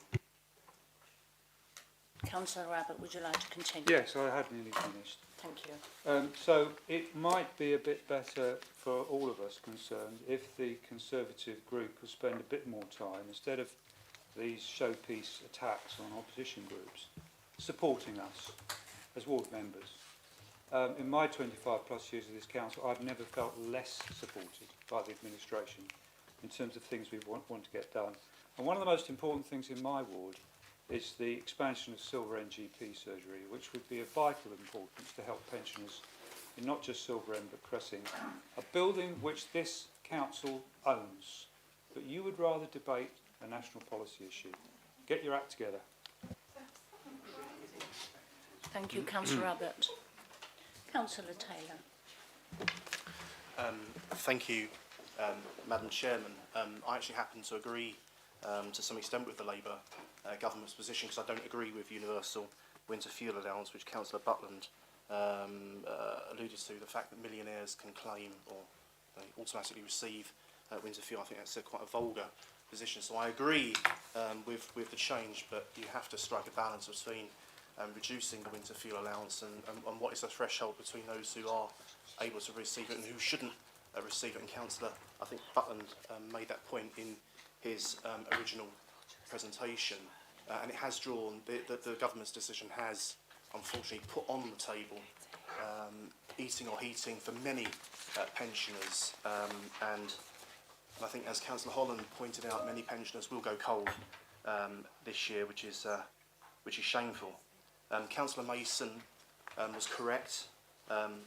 Councillor Abbott, would you like to continue? Yes, I had nearly finished. Thank you. So it might be a bit better for all of us concerned if the Conservative group could spend a bit more time, instead of these showpiece attacks on opposition groups, supporting us as ward members. In my 25 plus years of this council, I've never felt less supported by the administration in terms of things we want to get done. And one of the most important things in my ward is the expansion of Silver End GP surgery, which would be of vital importance to help pensioners in not just Silver End but Cressing, a building which this council owns. But you would rather debate a national policy issue. Get your act together. Thank you, Councillor Abbott. Councillor Taylor. Thank you, Madam Chairman. I actually happen to agree to some extent with the Labour government's position, because I don't agree with universal winter fuel allowance, which Councillor Butland alluded to, the fact that millionaires can claim or they automatically receive winter fuel. I think that's quite a vulgar position. So I agree with the change, but you have to strike a balance between reducing the winter fuel allowance and what is the threshold between those who are able to receive it and who shouldn't receive it. And Councillor, I think Butland made that point in his original presentation, and it has drawn, the government's decision has unfortunately put on the table eating or heating for many pensioners, and I think, as Councillor Holland pointed out, many pensioners will go cold this year, which is shameful. Councillor Mason was correct.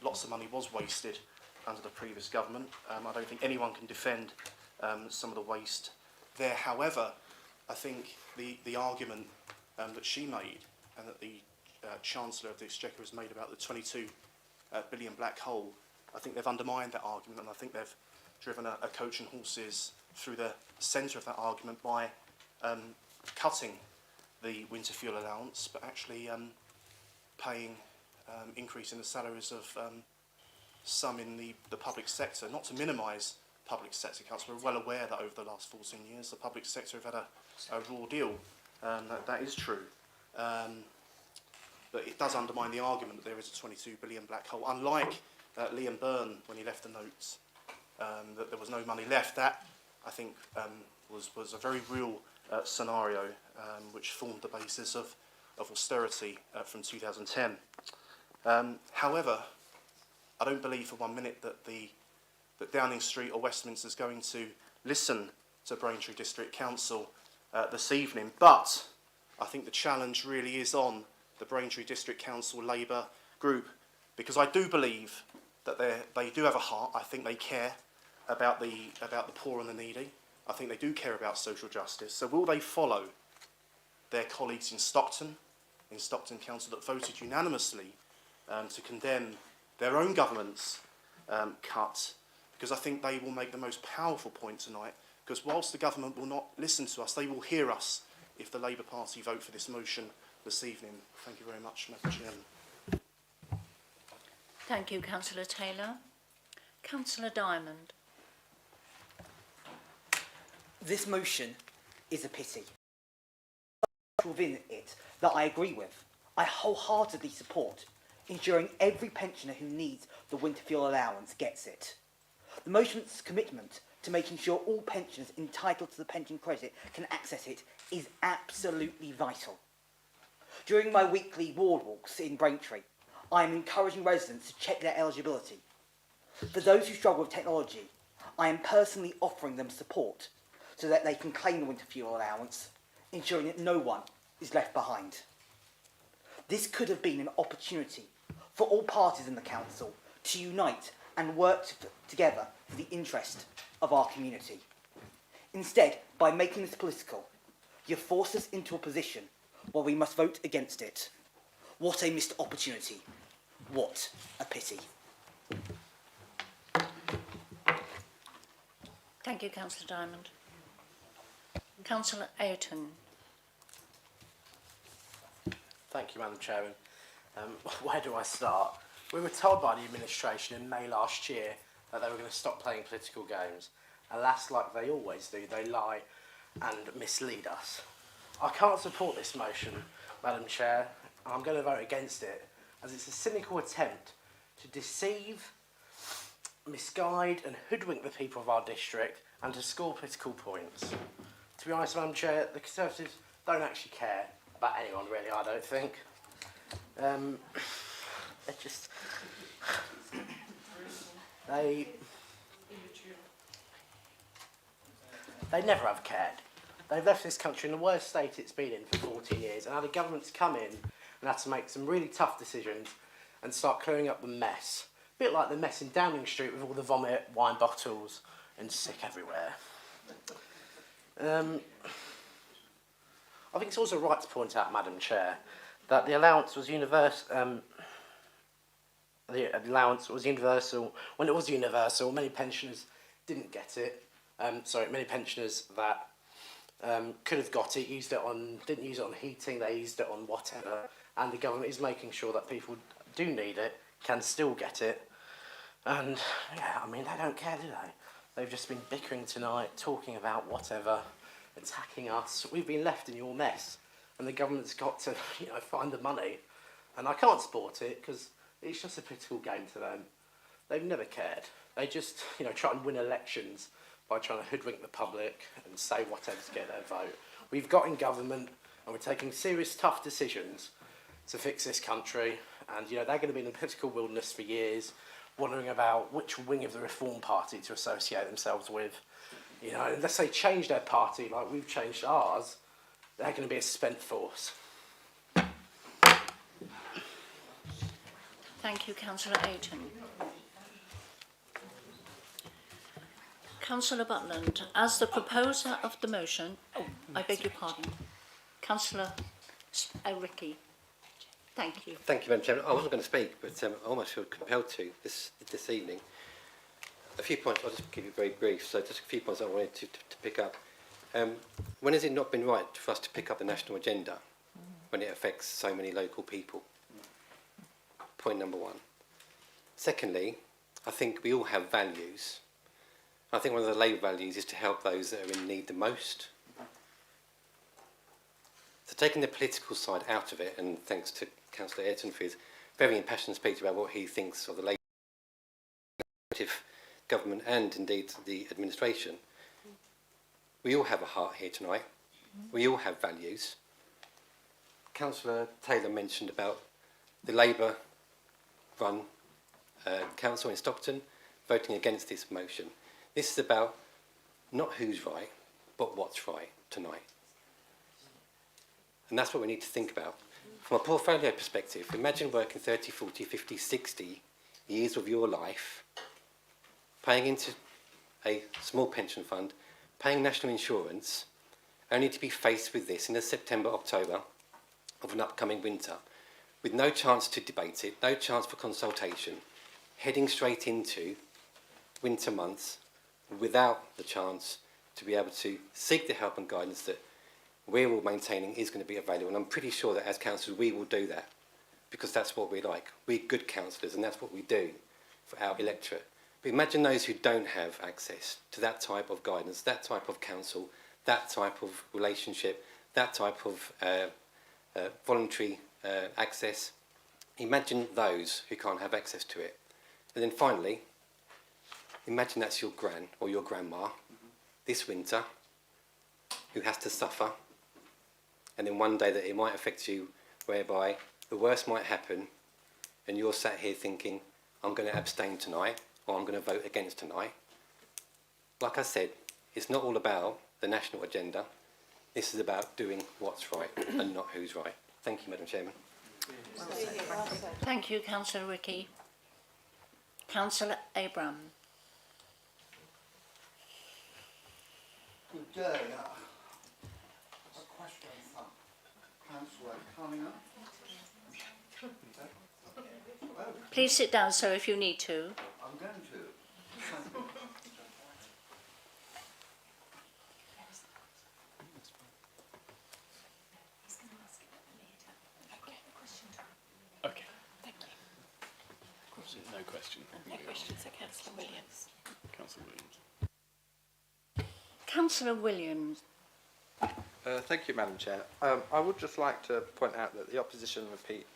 Lots of money was wasted under the previous government. I don't think anyone can defend some of the waste there. However, I think the argument that she made and that the Chancellor of the Exchequer has made about the 22 billion black hole, I think they've undermined that argument, and I think they've driven a coach and horses through the centre of that argument by cutting the winter fuel allowance, but actually paying increase in the salaries of some in the public sector. Not to minimise public sector cuts, we're well aware that over the last 14 years the public sector have had a raw deal. That is true. But it does undermine the argument that there is a 22 billion black hole. Unlike Liam Byrne, when he left the notes, that there was no money left, that, I think, was a very real scenario which formed the basis of austerity from 2010. However, I don't believe for 1 minute that that Downing Street or Westminster is going to listen to Braintree District Council this evening, but I think the challenge really is on the Braintree District Council Labour group, because I do believe that they do have a heart. I think they care about the poor and the needy. I think they do care about social justice. So will they follow their colleagues in Stockton Council that voted unanimously to condemn their own government's cut? Because I think they will make the most powerful point tonight, because whilst the government will not listen to us, they will hear us if the Labour Party vote for this motion this evening. Thank you very much, Madam Chairman. Thank you, Councillor Taylor. Councillor Diamond. This motion is a pity. Within it that I agree with, I wholeheartedly support ensuring every pensioner who needs the winter fuel allowance gets it. The motion's commitment to making sure all pensioners entitled to the pension credit can access it is absolutely vital. During my weekly ward walks in Braintree, I am encouraging residents to check their eligibility. For those who struggle with technology, I am personally offering them support so that they can claim the winter fuel allowance, ensuring that no one is left behind. This could have been an opportunity for all parties in the council to unite and work together for the interest of our community. Instead, by making this political, you force us into a position where we must vote against it. What a missed opportunity. What a pity. Thank you, Councillor Diamond. Councillor Ayrton. Thank you, Madam Chairman. Where do I start? We were told by the administration in May last year that they were going to stop playing political games. Alas, like they always do, they lie and mislead us. I can't support this motion, Madam Chair, and I'm going to vote against it, as it's a cynical attempt to deceive, misguide and hoodwink the people of our district and to score political points. To be honest, Madam Chair, the Conservatives don't actually care about anyone really, I don't think. They never have cared. They've left this country in the worst state it's been in for 40 years, and now the government's come in and had to make some really tough decisions and start clearing up the mess. A bit like the mess in Downing Street with all the vomit, wine bottles and sick everywhere. I think it's also right to point out, Madam Chair, that the allowance was universal. the allowance was universal. When it was universal, many pensioners didn't get it. Many pensioners that could have got it, didn't use it on heating, they used it on whatever. And the government is making sure that people do need it, can still get it. And yeah, I mean, they don't care, do they? They've just been bickering tonight, talking about whatever, attacking us. We've been left in your mess, and the government's got to, find the money. And I can't support it because it's just a political game to them. They've never cared. They just, try and win elections by trying to hoodwink the public and say whatever to get their vote. We've got in government, and we're taking serious, tough decisions to fix this country. And, they're going to be in the political wilderness for years, wondering about which wing of the Reform Party to associate themselves with. Unless they change their party like we've changed ours, they're going to be a spent force. Thank you, Councillor Ayton. Councillor Butland, as the proposer of the motion... Oh, I beg your pardon. Councillor Ricky. Thank you. Thank you, Madam Chairman. I wasn't going to speak, but I almost feel compelled to this evening. A few points, I'll just keep it very brief. So just a few points I wanted to pick up. When has it not been right for us to pick up the national agenda when it affects so many local people? Point number one. Secondly, I think we all have values. I think one of the Labour values is to help those that are in need the most. So taking the political side out of it, and thanks to Councillor Ayrton for his very impassioned speech about what he thinks of the Labour government and indeed the administration, we all have a heart here tonight. We all have values. Councillor Taylor mentioned about the Labour-run council in Stockton voting against this motion. This is about not who's right, but what's right tonight. And that's what we need to think about. From a portfolio perspective, imagine working 30, 40, 50, 60 years of your life, paying into a small pension fund, paying national insurance, only to be faced with this in the September, October of an upcoming winter, with no chance to debate it, no chance for consultation, heading straight into winter months without the chance to be able to seek the help and guidance that we're all maintaining is going to be available. And I'm pretty sure that as councillors we will do that, because that's what we like. We're good councillors and that's what we do for our electorate. But imagine those who don't have access to that type of guidance, that type of counsel, that type of relationship, that type of voluntary access. Imagine those who can't have access to it. And then finally, imagine that's your gran or your grandma this winter who has to suffer, and then one day that it might affect you whereby the worst might happen and you're sat here thinking, I'm going to abstain tonight or I'm going to vote against tonight. Like I said, it's not all about the national agenda. This is about doing what's right and not who's right. Thank you, Madam Chairman. Thank you, Councillor Ricky. Councillor Abram. Good day. A question from Councillor Cunningham. Please sit down, sir, if you need to. I'm going to. Okay. Thank you. No question. No questions, so Councillor Williams. Councillor Williams. Councillor Williams. Thank you, Madam Chair. I would just like to point out that the opposition repeat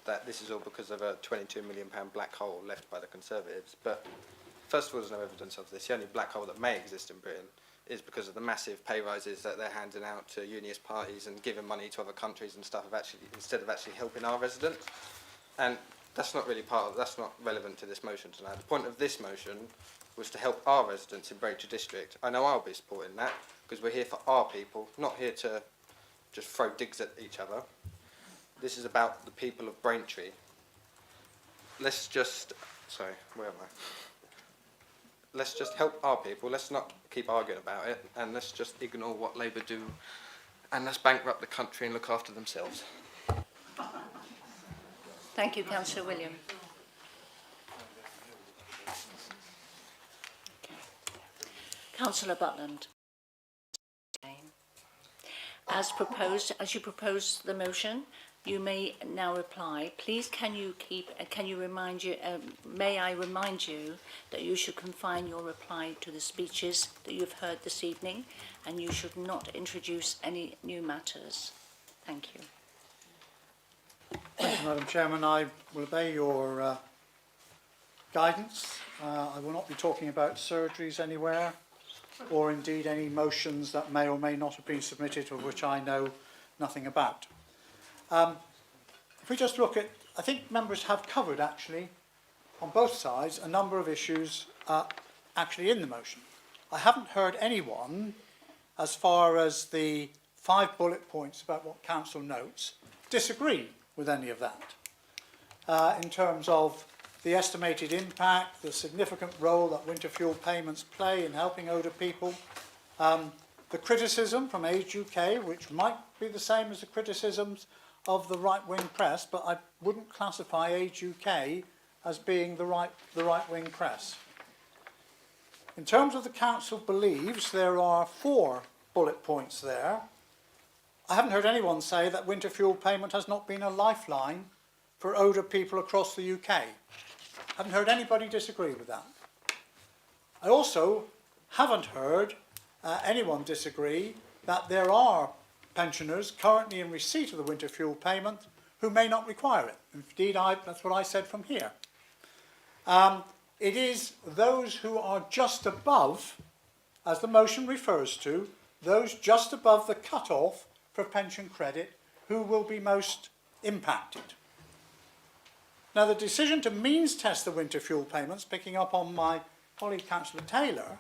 that this is all because of a £22 million black hole left by the Conservatives. But first of all, there's no evidence of this. The only black hole that may exist in Britain is because of the massive pay rises that they're handing out to unionist parties and giving money to other countries and stuff instead of actually helping our residents. And that's not really that's not relevant to this motion tonight. The point of this motion was to help our residents in Braintree District. I know I'll be supporting that because we're here for our people, not here to just throw digs at each other. This is about the people of Braintree. Let's just, sorry, where am I? Let's just help our people. Let's not keep arguing about it, and let's just ignore what Labour do, and let's bankrupt the country and look after themselves. Thank you, Councillor Williams. Councillor Butland. As you propose the motion, you may now reply. Please may I remind you that you should confine your reply to the speeches that you've heard this evening, and you should not introduce any new matters. Thank you. Thank you, Madam Chairman. I will obey your guidance. I will not be talking about surgeries anywhere, or indeed any motions that may or may not have been submitted of which I know nothing about. If we just look at, I think members have covered actually on both sides a number of issues actually in the motion. I haven't heard anyone, as far as the 5 bullet points about what council notes, disagree with any of that. In terms of the estimated impact, the significant role that winter fuel payments play in helping older people, the criticism from Age UK, which might be the same as the criticisms of the right-wing press, but I wouldn't classify Age UK as being the right-wing press. In terms of the council believes, there are 4 bullet points there. I haven't heard anyone say that winter fuel payment has not been a lifeline for older people across the UK. I haven't heard anybody disagree with that. I also haven't heard anyone disagree that there are pensioners currently in receipt of the winter fuel payment who may not require it. Indeed, that's what I said from here. It is those who are just above, as the motion refers to, those just above the cut-off for pension credit who will be most impacted. Now, the decision to means test the winter fuel payments, picking up on my colleague Councillor Taylor,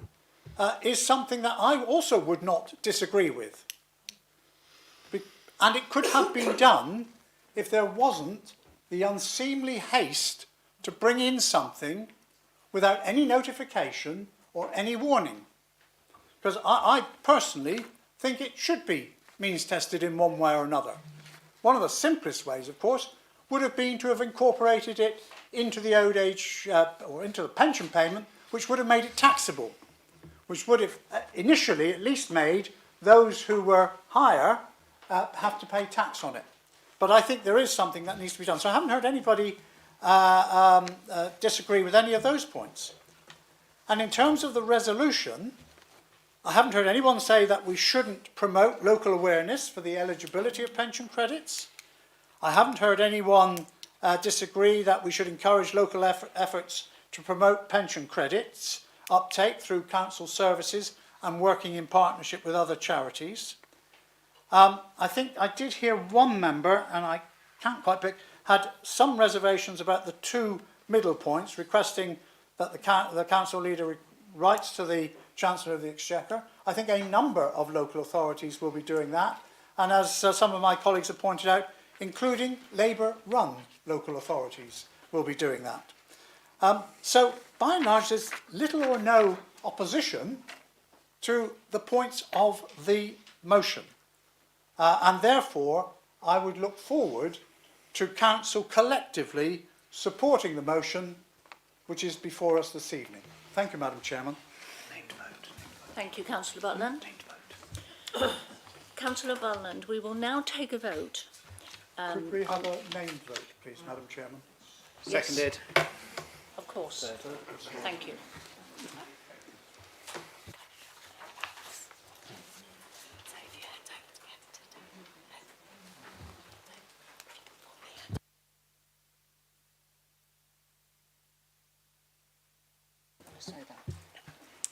is something that I also would not disagree with. And it could have been done if there wasn't the unseemly haste to bring in something without any notification or any warning. Because I personally think it should be means tested in one way or another. One of the simplest ways, of course, would have been to have incorporated it into the old age or into the pension payment, which would have made it taxable, which would have initially at least made those who were higher have to pay tax on it. But I think there is something that needs to be done. So I haven't heard anybody disagree with any of those points. And in terms of the resolution, I haven't heard anyone say that we shouldn't promote local awareness for the eligibility of pension credits. I haven't heard anyone disagree that we should encourage local efforts to promote pension credits uptake through council services and working in partnership with other charities. I think I did hear one member, and I can't quite pick, had some reservations about the 2 middle points, requesting that the council leader writes to the Chancellor of the Exchequer. I think a number of local authorities will be doing that, and as some of my colleagues have pointed out, including Labour-run local authorities will be doing that. So, by and large, there's little or no opposition to the points of the motion. And therefore, I would look forward to Council collectively supporting the motion which is before us this evening. Thank you, Madam Chairman. Thank you, Councillor Butland. Councillor Butland, we will now take a vote. Could we have a named vote, please, Madam Chairman? Yes. Seconded. Of course. Thank you.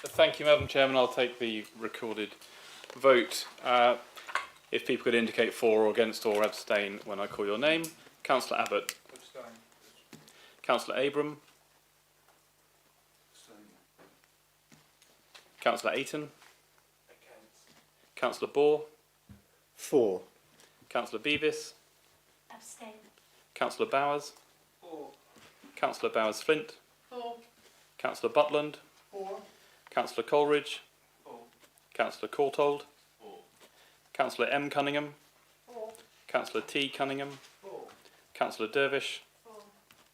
Thank you, Madam Chairman. I'll take the recorded vote. If people could indicate for or against or abstain when I call your name. Councillor Abbott. Abstain. Councillor Abram. Abstain. Councillor Ayton. Against. Councillor Bohr. For. Councillor Beavis. Abstain. Councillor Bowers. For. Councillor Bowers-Flint. For. Councillor Butland. For. Councillor Coleridge. For. Councillor Courtauld. For. Councillor M. Cunningham. For. Councillor T. Cunningham. For. Councillor Dervish. For.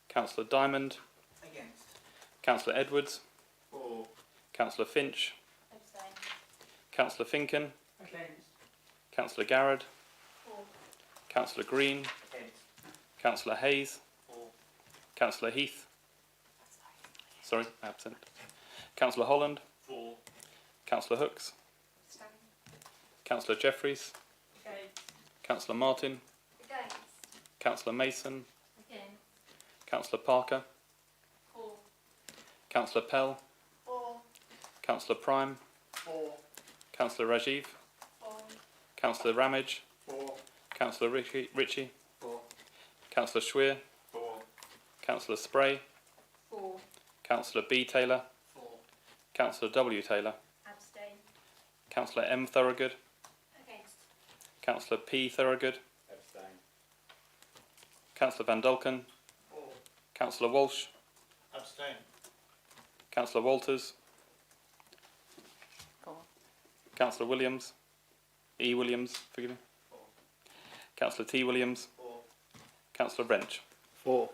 Councillor Diamond. Against. Councillor Edwards. For. Councillor Finch. Abstain. Councillor Finken. Against. Councillor Garrod. For. Councillor Green. Against. Councillor Hayes. Councillor Heath. Sorry, absent. Councillor Holland. For. Councillor Hooks. Abstain. Councillor Jeffries. Against. Councillor Martin. Against. Councillor Mason. Again. Councillor Parker. For. Councillor Pell. For. Councillor Prime. For. Councillor Rajiv. For. Councillor Ramage. For. Councillor Ritchie. For. Councillor Schweer. For. Councillor Spray. For. Councillor B. Taylor. For. Councillor W. Taylor. Abstain. Councillor M. Thorogood. Against. Councillor P. Thorogood. Abstain. Councillor Van Dulken. For. Councillor Walsh. Abstain. Councillor Walters. For. Councillor Williams. E. Williams, forgive me. Councillor T. Williams. For. Councillor Wrench. For.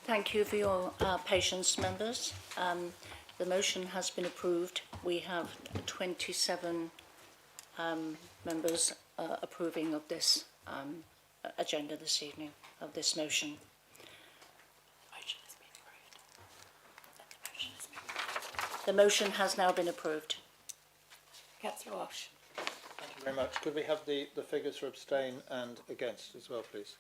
Thank you for your patience, members. The motion has been approved. We have 27 members approving of this agenda this evening, of this motion. The motion has now been approved. Councillor Walsh. Thank you very much. Could we have the figures for abstain and against as well, please?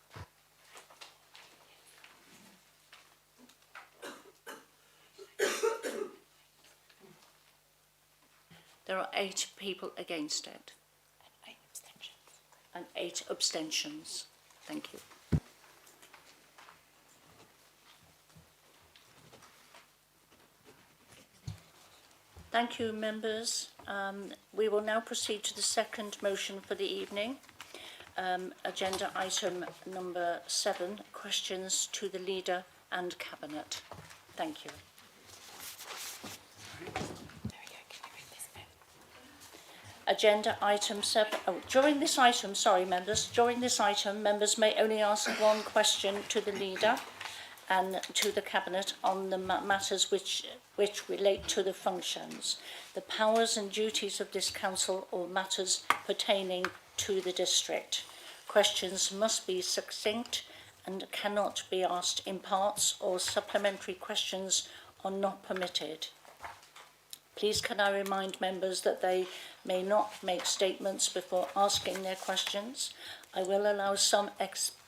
There are 8 people against it. And 8 abstentions. Thank you. Thank you, members. We will now proceed to the second motion for the evening. Agenda item number 7, questions to the Leader and Cabinet. Thank you. Agenda item 7. During this item, members may only ask one question to the Leader and to the Cabinet on the matters which relate to the functions, the powers and duties of this Council or matters pertaining to the district. Questions must be succinct and cannot be asked in parts, or supplementary questions are not permitted. Please can I remind members that they may not make statements before asking their questions. I will allow some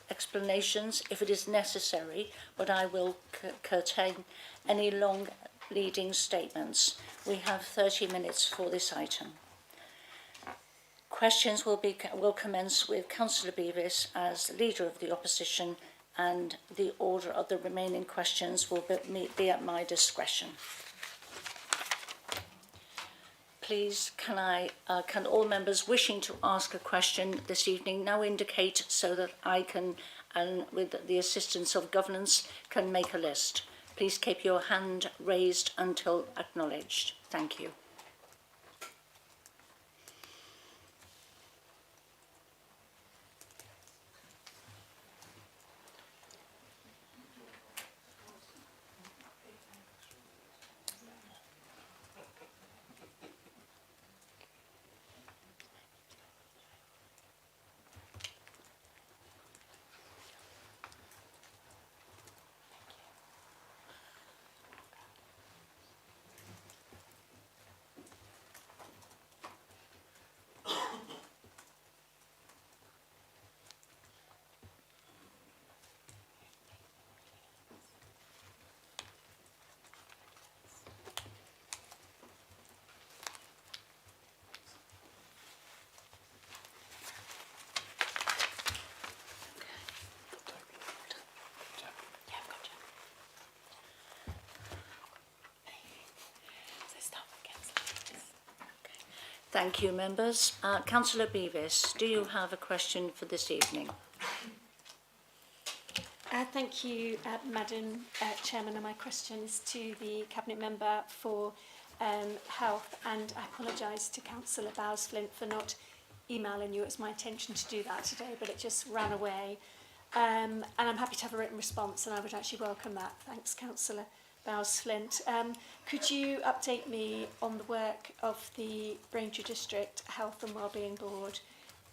explanations if it is necessary, but I will curtail any long leading statements. We have 30 minutes for this item. Questions will commence with Councillor Beavis as Leader of the Opposition, and the order of the remaining questions will be at my discretion. Please, can all members wishing to ask a question this evening now indicate so that I can, and with the assistance of governance, can make a list. Please keep your hand raised until acknowledged. Thank you. Thank you, members. Councillor Beavis, do you have a question for this evening? Thank you, Madam Chairman, and my question is to the Cabinet Member for Health, and I apologise to Councillor Bowes-Flint for not emailing you. It was my intention to do that today, but it just ran away. And I'm happy to have a written response, and I would actually welcome that. Thanks, Councillor Bowes-Flint. Could you update me on the work of the Braintree District Health and Wellbeing Board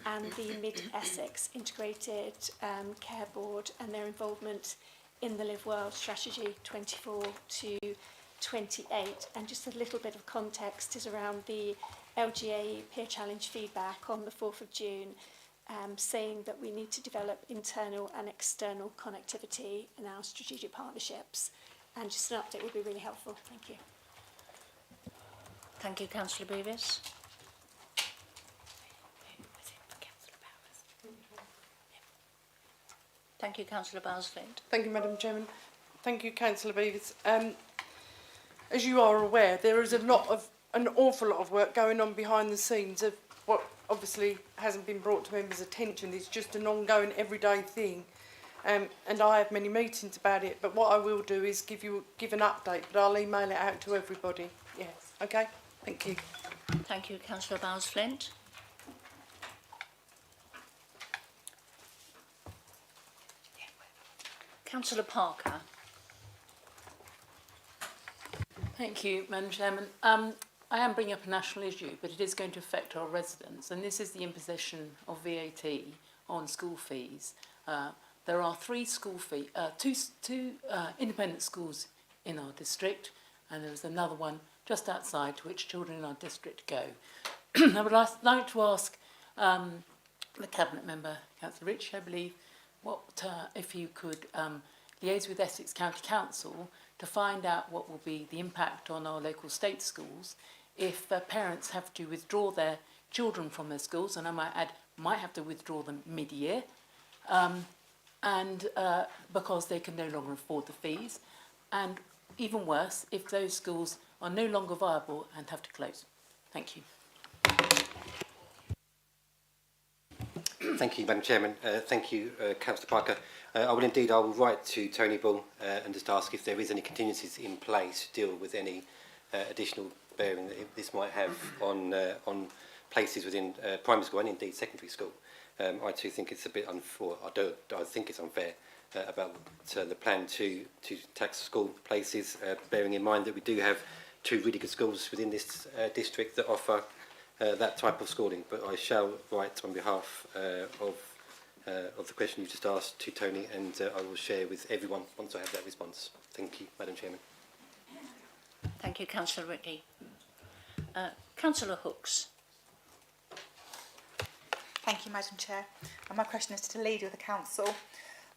and the Mid-Essex Integrated Care Board and their involvement in the Live Well strategy 24 to 28? And just a little bit of context is around the LGA peer challenge feedback on the 4th of June, saying that we need to develop internal and external connectivity in our strategic partnerships. And just an update would be really helpful. Thank you. Thank you, Councillor Beavis. Thank you, Councillor Bowes-Flint. Thank you, Madam Chairman. Thank you, Councillor Beavis. As you are aware, there is an awful lot of work going on behind the scenes of what obviously hasn't been brought to members' attention. It's just an ongoing, everyday thing. And I have many meetings about it, but what I will do is give an update, but I'll email it out to everybody. Yes, okay? Thank you. Thank you, Councillor Bowes-Flint. Councillor Parker. Thank you, Madam Chairman. I am bringing up a national issue, but it is going to affect our residents, and this is the imposition of VAT on school fees. There are two independent schools in our district, and there is another one just outside to which children in our district go. I would like to ask the Cabinet Member, Councillor Rich, I believe, if you could liaise with Essex County Council to find out what will be the impact on our local state schools if parents have to withdraw their children from their schools, and I might add, might have to withdraw them mid-year, and because they can no longer afford the fees, and even worse, if those schools are no longer viable and have to close. Thank you. Thank you, Madam Chairman. Thank you, Councillor Parker. I will write to Tony Bull and just ask if there is any contingencies in place to deal with any additional bearing that this might have on places within primary school and indeed secondary school. I too think it's a bit unfair. I think it's unfair about the plan to tax school places, bearing in mind that we do have two really good schools within this district that offer that type of schooling. But I shall write on behalf of the question you just asked to Tony, and I will share with everyone once I have that response. Thank you, Madam Chairman. Thank you, Councillor Ricky. Councillor Hooks. Thank you, Madam Chair. And my question is to the Leader of the Council.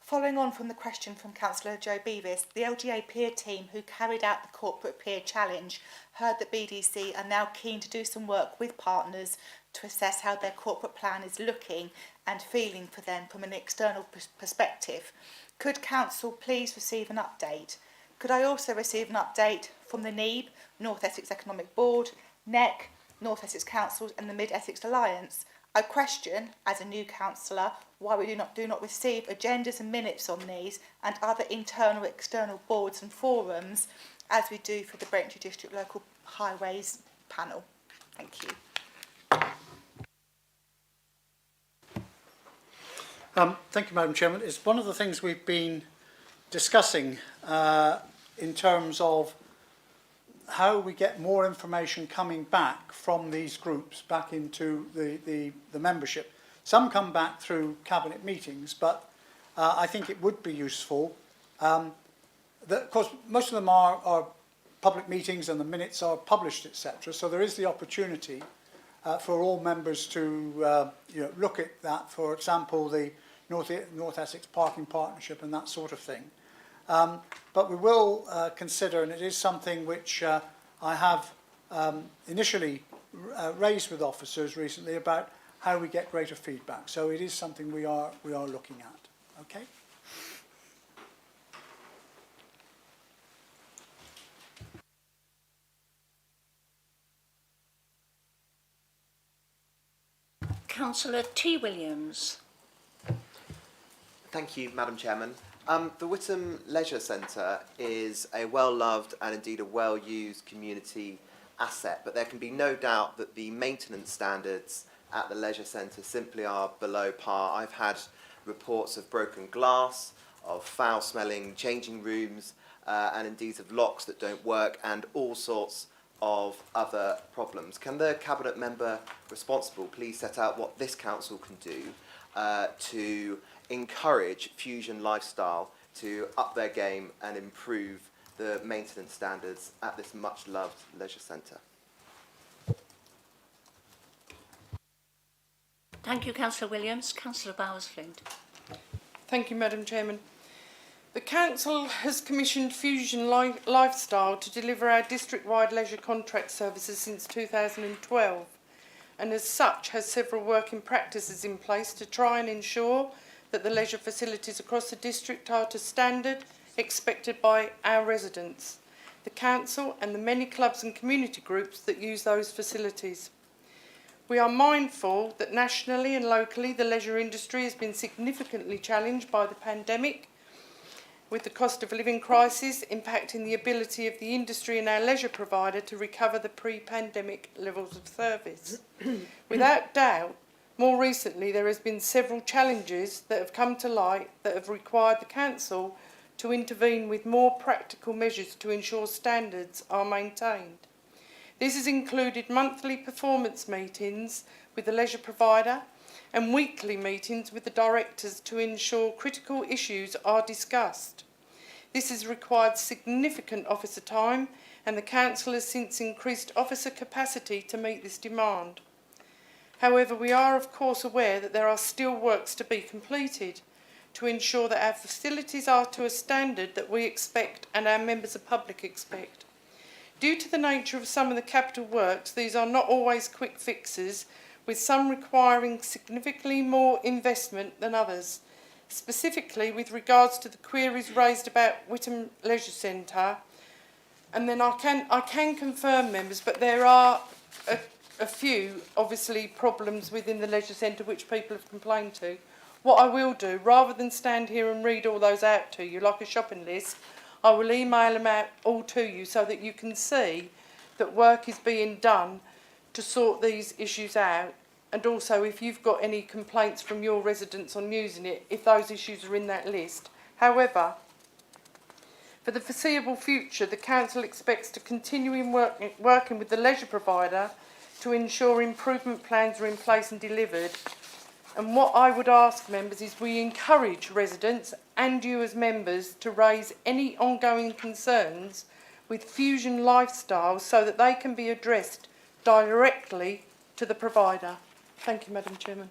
Following on from the question from Councillor Joe Beavis, the LGA peer team who carried out the corporate peer challenge heard that BDC are now keen to do some work with partners to assess how their corporate plan is looking and feeling for them from an external perspective. Could Council please receive an update? Could I also receive an update from the NEB, North Essex Economic Board, NEC, North Essex Councils and the Mid-Essex Alliance? I question, as a new councillor, why we do not receive agendas and minutes on these and other internal external boards and forums as we do for the Braintree District Local Highways panel. Thank you. Thank you, Madam Chairman. It's one of the things we've been discussing in terms of how we get more information coming back from these groups back into the membership. Some come back through cabinet meetings, but I think it would be useful. Of course, most of them are public meetings and the minutes are published, etc. So there is the opportunity for all members to look at that. For example, the North Essex Parking Partnership and that sort of thing. But we will consider, and it is something which I have initially raised with officers recently about how we get greater feedback. So it is something we are looking at. Okay. Councillor T. Williams. Thank you, Madam Chairman. The Whittam Leisure Centre is a well-loved and indeed a well-used community asset, but there can be no doubt that the maintenance standards at the leisure centre simply are below par. I've had reports of broken glass, of foul-smelling changing rooms, and indeed of locks that don't work, and all sorts of other problems. Can the Cabinet member responsible please set out what this council can do to encourage Fusion Lifestyle to up their game and improve the maintenance standards at this much-loved leisure centre? Thank you, Councillor Williams. Councillor Bowers-Flint. Thank you, Madam Chairman. The Council has commissioned Fusion Lifestyle to deliver our district-wide leisure contract services since 2012, and as such has several working practices in place to try and ensure that the leisure facilities across the district are to standard expected by our residents, the Council and the many clubs and community groups that use those facilities. We are mindful that nationally and locally the leisure industry has been significantly challenged by the pandemic, with the cost of living crisis impacting the ability of the industry and our leisure provider to recover the pre-pandemic levels of service. Without doubt, more recently there has been several challenges that have come to light that have required the Council to intervene with more practical measures to ensure standards are maintained. This has included monthly performance meetings with the leisure provider and weekly meetings with the directors to ensure critical issues are discussed. This has required significant officer time, and the Council has since increased officer capacity to meet this demand. However, we are of course aware that there are still works to be completed to ensure that our facilities are to a standard that we expect and our members of the public expect. Due to the nature of some of the capital works, these are not always quick fixes, with some requiring significantly more investment than others. Specifically with regards to the queries raised about Whittam Leisure Centre, and then I can confirm, members, but there are a few obviously problems within the leisure centre which people have complained to. What I will do, rather than stand here and read all those out to you like a shopping list, I will email them out all to you so that you can see that work is being done to sort these issues out. And also, if you've got any complaints from your residents on using it, if those issues are in that list. However, for the foreseeable future, the Council expects to continue in working with the leisure provider to ensure improvement plans are in place and delivered. And what I would ask members is we encourage residents and you as members to raise any ongoing concerns with Fusion Lifestyle so that they can be addressed directly to the provider. Thank you, Madam Chairman.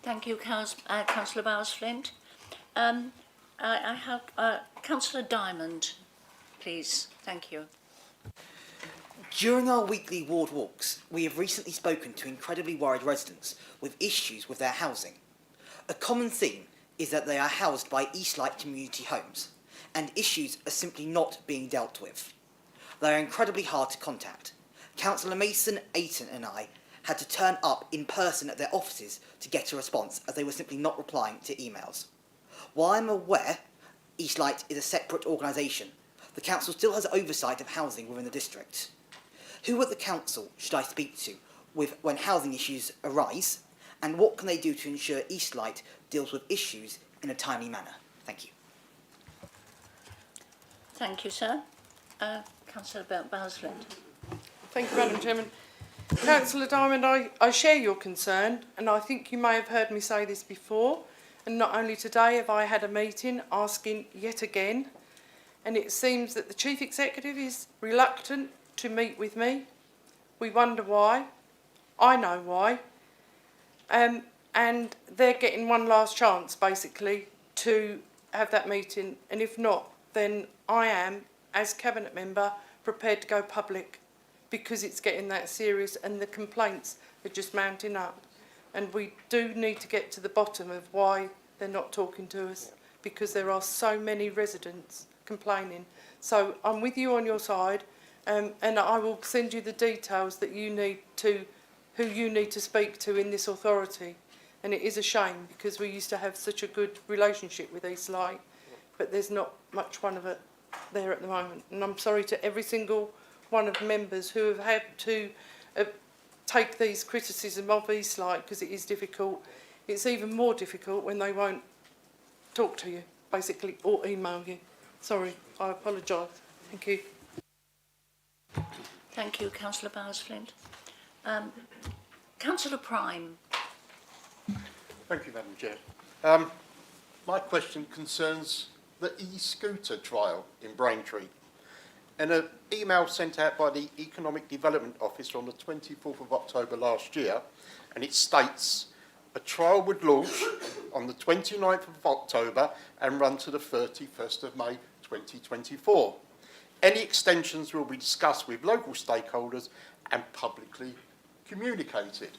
Thank you, Councillor Bowers-Flint. I have Councillor Diamond, please. Thank you. During our weekly ward walks, we have recently spoken to incredibly worried residents with issues with their housing. A common theme is that they are housed by Eastlight Community Homes, and issues are simply not being dealt with. They are incredibly hard to contact. Councillor Mason, Ayton and I had to turn up in person at their offices to get a response, as they were simply not replying to emails. While I'm aware Eastlight is a separate organisation, the Council still has oversight of housing within the district. Who at the Council should I speak to when housing issues arise, and what can they do to ensure Eastlight deals with issues in a timely manner? Thank you. Thank you, sir. Councillor Bowers-Flint. Thank you, Madam Chairman. Councillor Diamond, I share your concern, and I think you may have heard me say this before, and not only today have I had a meeting asking yet again, and it seems that the Chief Executive is reluctant to meet with me. We wonder why. I know why. And they're getting one last chance, basically, to have that meeting, and if not, then I am, as Cabinet member, prepared to go public, because it's getting that serious and the complaints are just mounting up. And we do need to get to the bottom of why they're not talking to us, because there are so many residents complaining. So I'm with you on your side, and I will send you the details that you need to who you need to speak to in this authority. And it is a shame because we used to have such a good relationship with East Light, but there's not much one of it there at the moment. And I'm sorry to every single one of the members who have had to take these criticism of East Light, because it is difficult. It's even more difficult when they won't talk to you, basically, or email you. Sorry, I apologise. Thank you. Thank you, Councillor Bowers-Flint. Councillor Prime. Thank you, Madam Chair. My question concerns the e-scooter trial in Braintree. In an email sent out by the Economic Development Office on the 24th of October last year, and it states, a trial would launch on the 29th of October and run to the 31st of May 2024. Any extensions will be discussed with local stakeholders and publicly communicated.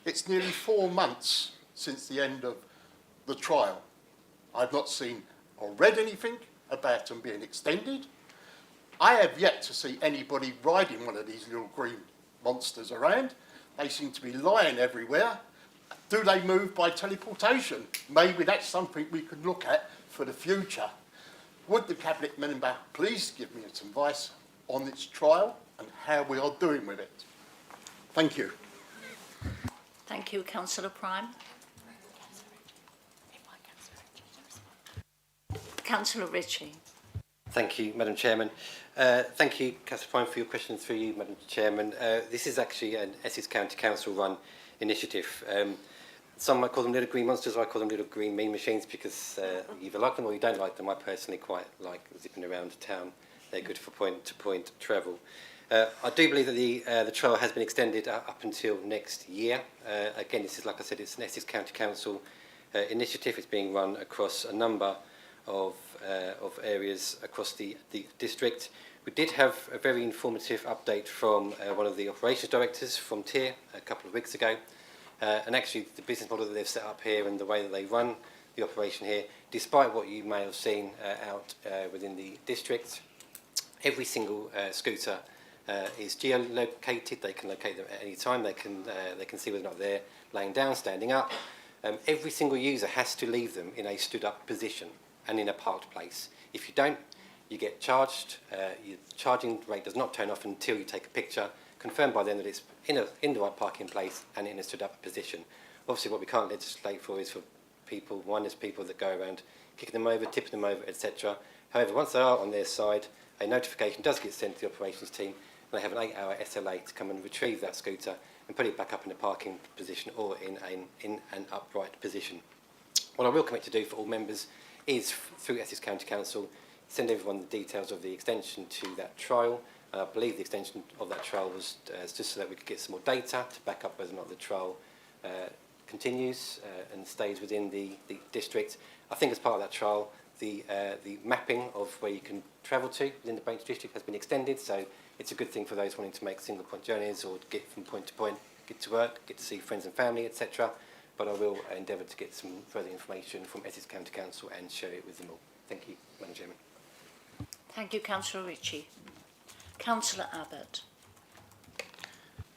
It's nearly 4 months since the end of the trial. I've not seen or read anything about them being extended. I have yet to see anybody riding one of these little green monsters around. They seem to be lying everywhere. Do they move by teleportation? Maybe that's something we could look at for the future. Would the Cabinet member please give me some advice on its trial and how we are doing with it? Thank you. Thank you, Councillor Prime. Councillor Ritchie. Thank you, Madam Chairman. Thank you, Councillor Prime, for your question through you, Madam Chairman. This is actually an Essex County Council run initiative. Some might call them little green monsters, I call them little green mean machines because you either like them or you don't like them. I personally quite like zipping around town. They're good for point-to-point travel. I do believe that the trial has been extended up until next year. Again, this is, like I said, it's an Essex County Council initiative. It's being run across a number of areas across the district. We did have a very informative update from one of the operations directors from TIR a couple of weeks ago. And actually the business model that they've set up here and the way that they run the operation here, despite what you may have seen out within the district, every single scooter is geolocated. They can locate them at any time. They can see whether or not they're laying down, standing up. Every single user has to leave them in a stood up position and in a parked place. If you don't, you get charged. Your charging rate does not turn off until you take a picture, confirmed by them that it's in the right parking place and in a stood up position. Obviously what we can't legislate for is for people, there's people that go around kicking them over, tipping them over, etc. However, once they are on their side, a notification does get sent to the operations team and they have an 8-hour SLA to come and retrieve that scooter and put it back up in a parking position or in an upright position. What I will commit to do for all members is, through Essex County Council, send everyone the details of the extension to that trial. I believe the extension of that trial was just so that we could get some more data to back up whether or not the trial continues and stays within the district. I think as part of that trial, the mapping of where you can travel to within the Braintree district has been extended, so it's a good thing for those wanting to make single point journeys or get from point to point, get to work, get to see friends and family, etc. But I will endeavour to get some further information from Essex County Council and share it with them all. Thank you, Madam Chairman. Thank you, Councillor Ritchie. Councillor Abbott.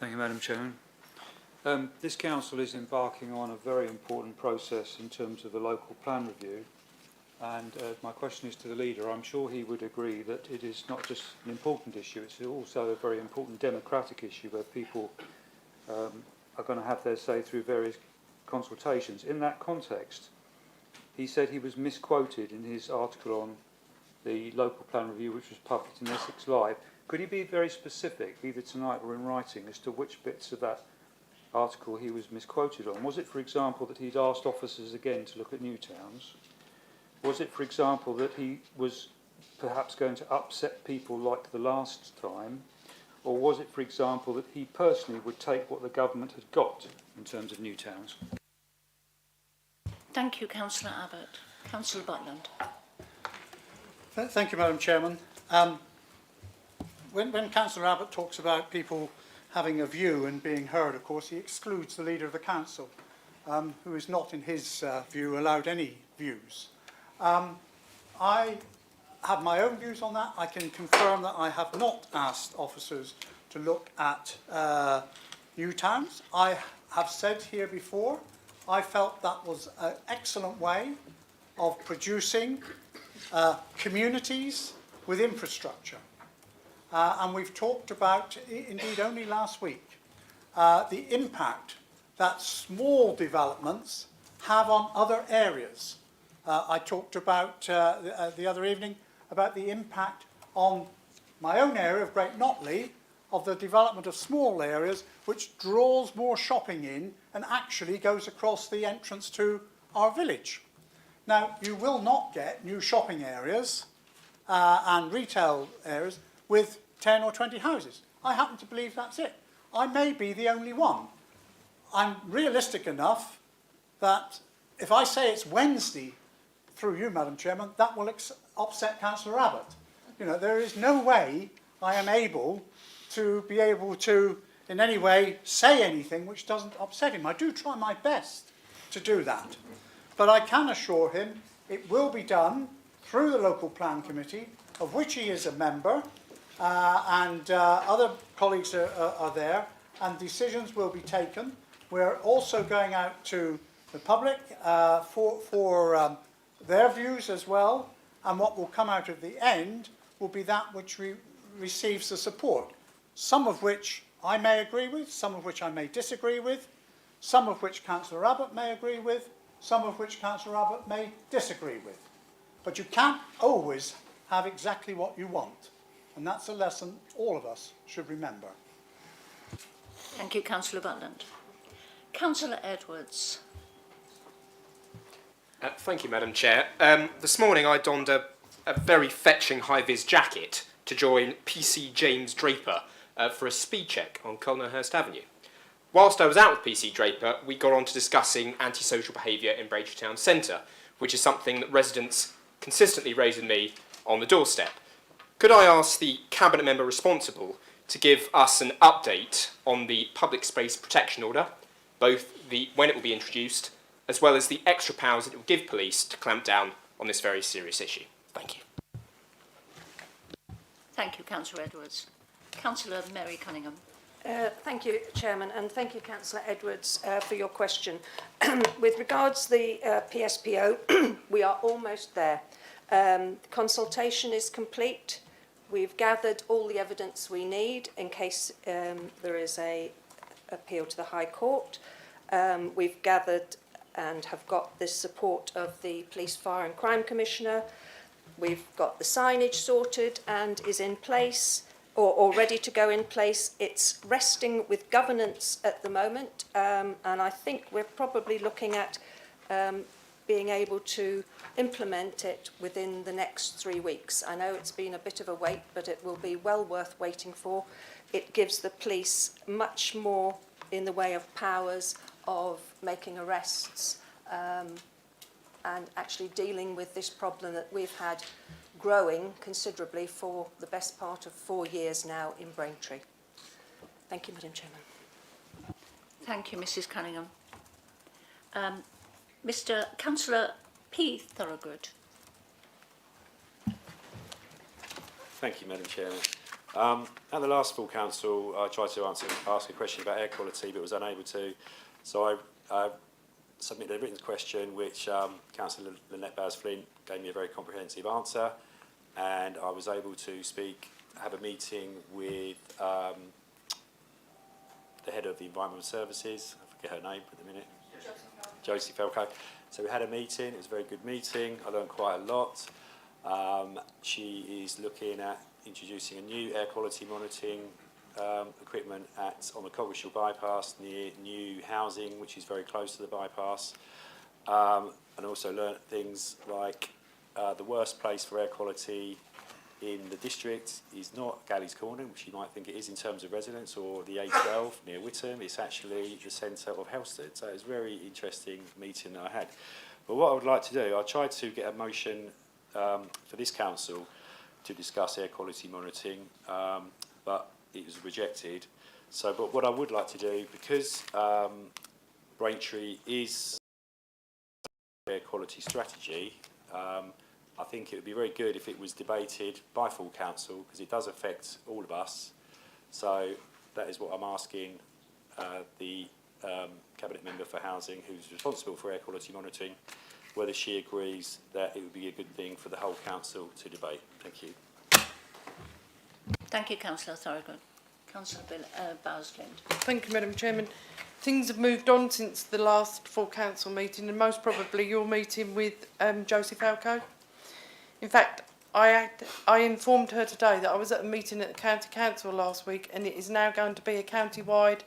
Thank you, Madam Chairman. This council is embarking on a very important process in terms of the local plan review, and my question is to the leader. I'm sure he would agree that it is not just an important issue, it's also a very important democratic issue where people are going to have their say through various consultations. In that context, he said he was misquoted in his article on the local plan review, which was published in Essex Live. Could he be very specific, either tonight or in writing, as to which bits of that article he was misquoted on? Was it, for example, that he'd asked officers again to look at new towns? Was it, for example, that he was perhaps going to upset people like the last time? Or was it, for example, that he personally would take what the government had got in terms of new towns? Thank you, Councillor Abbott. Councillor Butland. Thank you, Madam Chairman. When Councillor Abbott talks about people having a view and being heard, of course, he excludes the leader of the council, who is not, in his view, allowed any views. I have my own views on that. I can confirm that I have not asked officers to look at new towns. I have said here before, I felt that was an excellent way of producing communities with infrastructure. And we've talked about, indeed only last week, the impact that small developments have on other areas. I talked about the other evening about the impact on my own area of Great Notley of the development of small areas which draws more shopping in and actually goes across the entrance to our village. Now, you will not get new shopping areas and retail areas with 10 or 20 houses. I happen to believe that's it. I may be the only one. I'm realistic enough that if I say it's Wednesday, through you, Madam Chairman, that will upset Councillor Abbott. You know, there is no way I am able to in any way, say anything which doesn't upset him. I do try my best to do that. But I can assure him it will be done through the Local Plan Committee, of which he is a member, and other colleagues are there, and decisions will be taken. We're also going out to the public for their views as well, and what will come out of the end will be that which receives the support, some of which I may agree with, some of which I may disagree with, some of which Councillor Abbott may agree with, some of which Councillor Abbott may disagree with. But you can't always have exactly what you want, and that's a lesson all of us should remember. Thank you, Councillor Butland. Councillor Edwards. Thank you, Madam Chair. This morning I donned a very fetching high-vis jacket to join PC James Draper for a speed check on Colnahurst Avenue. Whilst I was out with PC Draper, we got on to discussing antisocial behaviour in Braintree Town Centre, which is something that residents consistently raise with me on the doorstep. Could I ask the Cabinet member responsible to give us an update on the Public Space Protection Order, both when it will be introduced, as well as the extra powers that it will give police to clamp down on this very serious issue? Thank you. Thank you, Councillor Edwards. Councillor Mary Cunningham. Thank you, Chairman, and thank you, Councillor Edwards, for your question. With regards to the PSPO, we are almost there. Consultation is complete. We've gathered all the evidence we need in case there is an appeal to the High Court. We've gathered and have got the support of the Police, Fire and Crime Commissioner. We've got the signage sorted and is in place, or ready to go in place. It's resting with governance at the moment, and I think we're probably looking at being able to implement it within the next 3 weeks. I know it's been a bit of a wait, but it will be well worth waiting for. It gives the police much more in the way of powers of making arrests and actually dealing with this problem that we've had growing considerably for the best part of 4 years now in Braintree. Thank you, Madam Chairman. Thank you, Mrs Cunningham. Mr Councillor P. Thorogood. Thank you, Madam Chairman. At the last full council, I tried to ask a question about air quality, but was unable to. So I submitted a written question, which Councillor Lynette Bowes-Flint gave me a very comprehensive answer, and I was able to have a meeting with the head of the Environmental Services. I forget her name at the minute. Josie Felco. So we had a meeting. It was a very good meeting. I learned quite a lot. She is looking at introducing a new air quality monitoring equipment on the Coggeshall bypass near new housing, which is very close to the bypass. And also learnt things like the worst place for air quality in the district is not Galleys Corner, which you might think it is in terms of residents, or the A12 near Witham. It's actually the centre of Helsted. So it was a very interesting meeting that I had. But what I would like to do, I tried to get a motion for this council to discuss air quality monitoring, but it was rejected. So, but what I would like to do, because Braintree is air quality strategy, I think it would be very good if it was debated by full council, because it does affect all of us. So that is what I'm asking the Cabinet Member for Housing, who's responsible for air quality monitoring, whether she agrees that it would be a good thing for the whole council to debate. Thank you. Thank you, Councillor Thorogood. Councillor Bowsland. Thank you, Madam Chairman. Things have moved on since the last full council meeting, and most probably your meeting with Josie Falco. In fact, I informed her today that I was at a meeting at the County Council last week, and it is now going to be a county-wide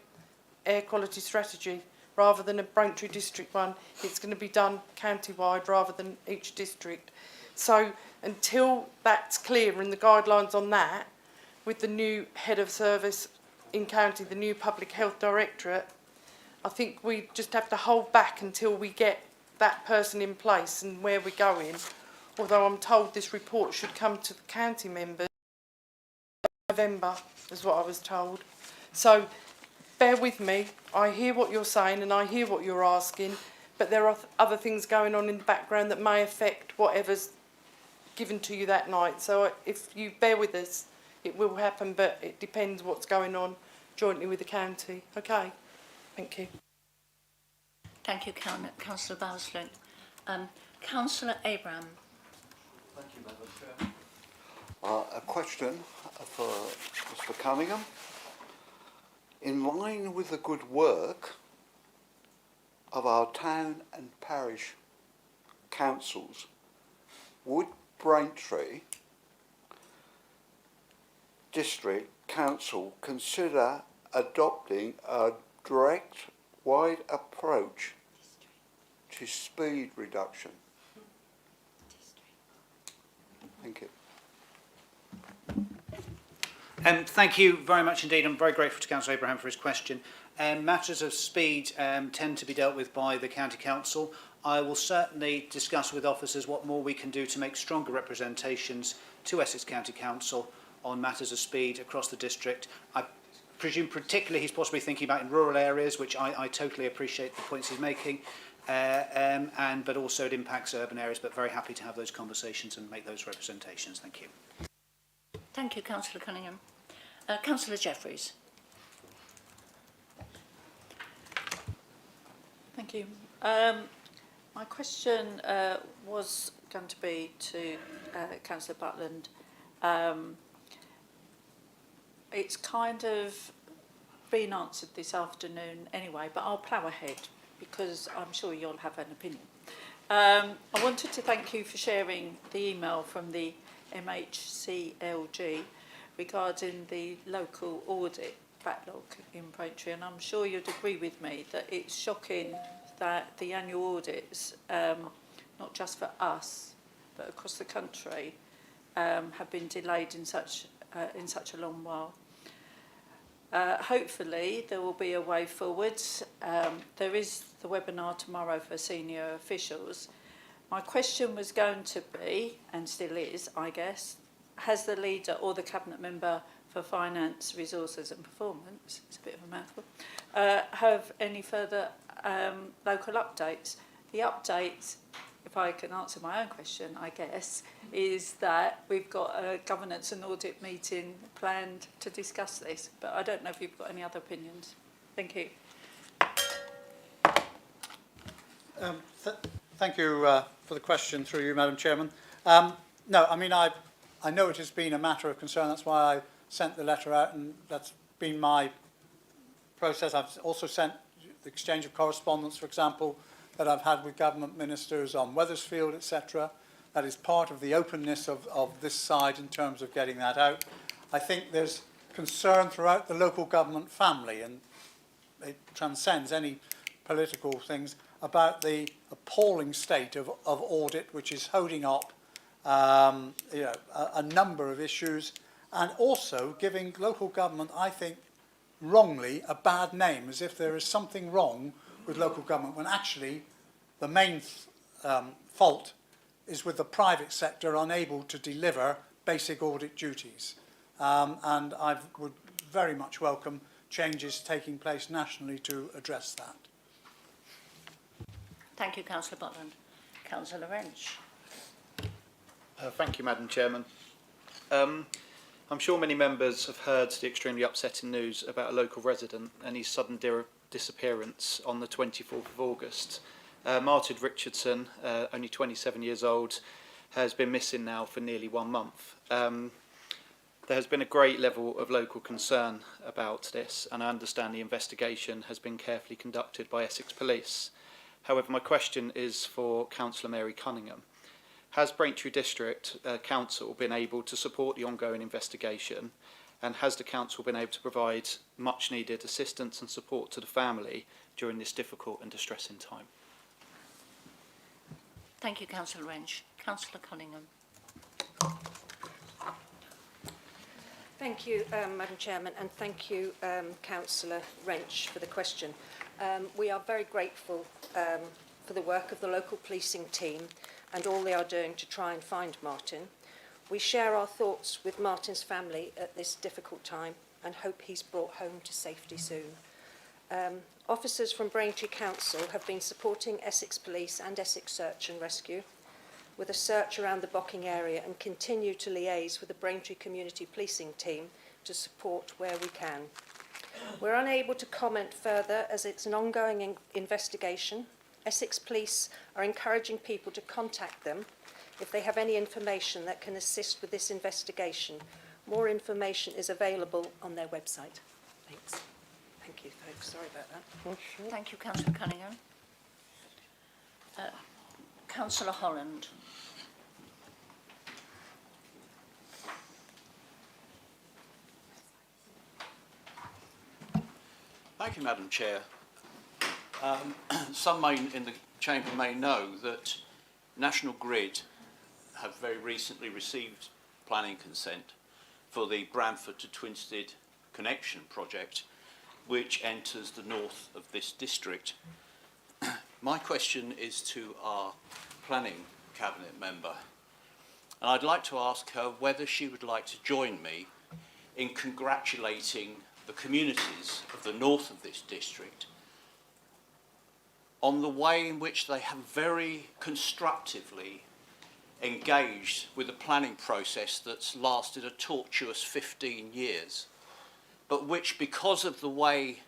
air quality strategy rather than a Braintree district one. It's going to be done county-wide rather than each district. So until that's clear and the guidelines on that, with the new head of service in county, the new public health directorate, I think we just have to hold back until we get that person in place and where we're going. Although I'm told this report should come to the county members in November, is what I was told. So bear with me. I hear what you're saying and I hear what you're asking, but there are other things going on in the background that may affect whatever's given to you that night. So if you bear with us, it will happen, but it depends what's going on jointly with the county. Okay, thank you. Thank you, Councillor Bowsland. Councillor Abraham. Thank you, Madam Chair. A question for Mr Cunningham. In line with the good work of our town and parish councils, would Braintree District Council consider adopting a direct wide approach to speed reduction? Thank you. Thank you very much indeed. I'm very grateful to Councillor Abraham for his question. Matters of speed tend to be dealt with by the County Council. I will certainly discuss with officers what more we can do to make stronger representations to Essex County Council on matters of speed across the district. I presume particularly he's possibly thinking about in rural areas, which I totally appreciate the points he's making, but also it impacts urban areas, but very happy to have those conversations and make those representations. Thank you. Thank you, Councillor Cunningham. Councillor Jeffreys. Thank you. My question was going to be to Councillor Butland. It's kind of been answered this afternoon anyway, but I'll plough ahead because I'm sure you'll have an opinion. I wanted to thank you for sharing the email from the MHCLG regarding the local audit backlog in Braintree, and I'm sure you'd agree with me that it's shocking that the annual audits, not just for us, but across the country, have been delayed in such a long while. Hopefully there will be a way forward. There is the webinar tomorrow for senior officials. My question was going to be, and still is, I guess, has the leader or the cabinet member for finance, resources and performance, it's a bit of a mouthful, have any further local updates? The update, if I can answer my own question, I guess, is that we've got a governance and audit meeting planned to discuss this, but I don't know if you've got any other opinions. Thank you. Thank you for the question through you, Madam Chairman. No, I mean, I know it has been a matter of concern. That's why I sent the letter out, and that's been my process. I've also sent the exchange of correspondence, for example, that I've had with government ministers on Wethersfield, etc. That is part of the openness of this side in terms of getting that out. I think there's concern throughout the local government family, and it transcends any political things, about the appalling state of audit which is holding up a number of issues, and also giving local government, I think, wrongly a bad name, as if there is something wrong with local government, when actually the main fault is with the private sector unable to deliver basic audit duties. And I would very much welcome changes taking place nationally to address that. Thank you, Councillor Butland. Councillor Wrench. Thank you, Madam Chairman. I'm I'm sure many members have heard the extremely upsetting news about a local resident and his sudden disappearance on the 24th of August. Martin Richardson, only 27 years old, has been missing now for nearly 1 month. There has been a great level of local concern about this, and I understand the investigation has been carefully conducted by Essex Police. However, my question is for Councillor Mary Cunningham. Has Braintree District Council been able to support the ongoing investigation, and has the Council been able to provide much needed assistance and support to the family during this difficult and distressing time? Thank you, Councillor Wrench. Councillor Cunningham. Thank you, Madam Chairman, and thank you, Councillor Wrench, for the question. We are very grateful for the work of the local policing team and all they are doing to try and find Martin. We share our thoughts with Martin's family at this difficult time and hope he's brought home to safety soon. Officers from Braintree Council have been supporting Essex Police and Essex Search and Rescue with a search around the Bocking area and continue to liaise with the Braintree Community Policing team to support where we can. We're unable to comment further as it's an ongoing investigation. Essex Police are encouraging people to contact them if they have any information that can assist with this investigation. More information is available on their website. Thanks. Thank you, folks. Sorry about that. Thank you, Councillor Cunningham. Councillor Holland. Thank you, Madam Chair. Some in the Chamber may know that National Grid have very recently received planning consent for the Bramford to Twinstead connection project, which enters the north of this district. My question is to our planning cabinet member, and I'd like to ask her whether she would like to join me in congratulating the communities of the north of this district on the way in which they have very constructively engaged with a planning process that's lasted a tortuous 15 years, but which, because of the way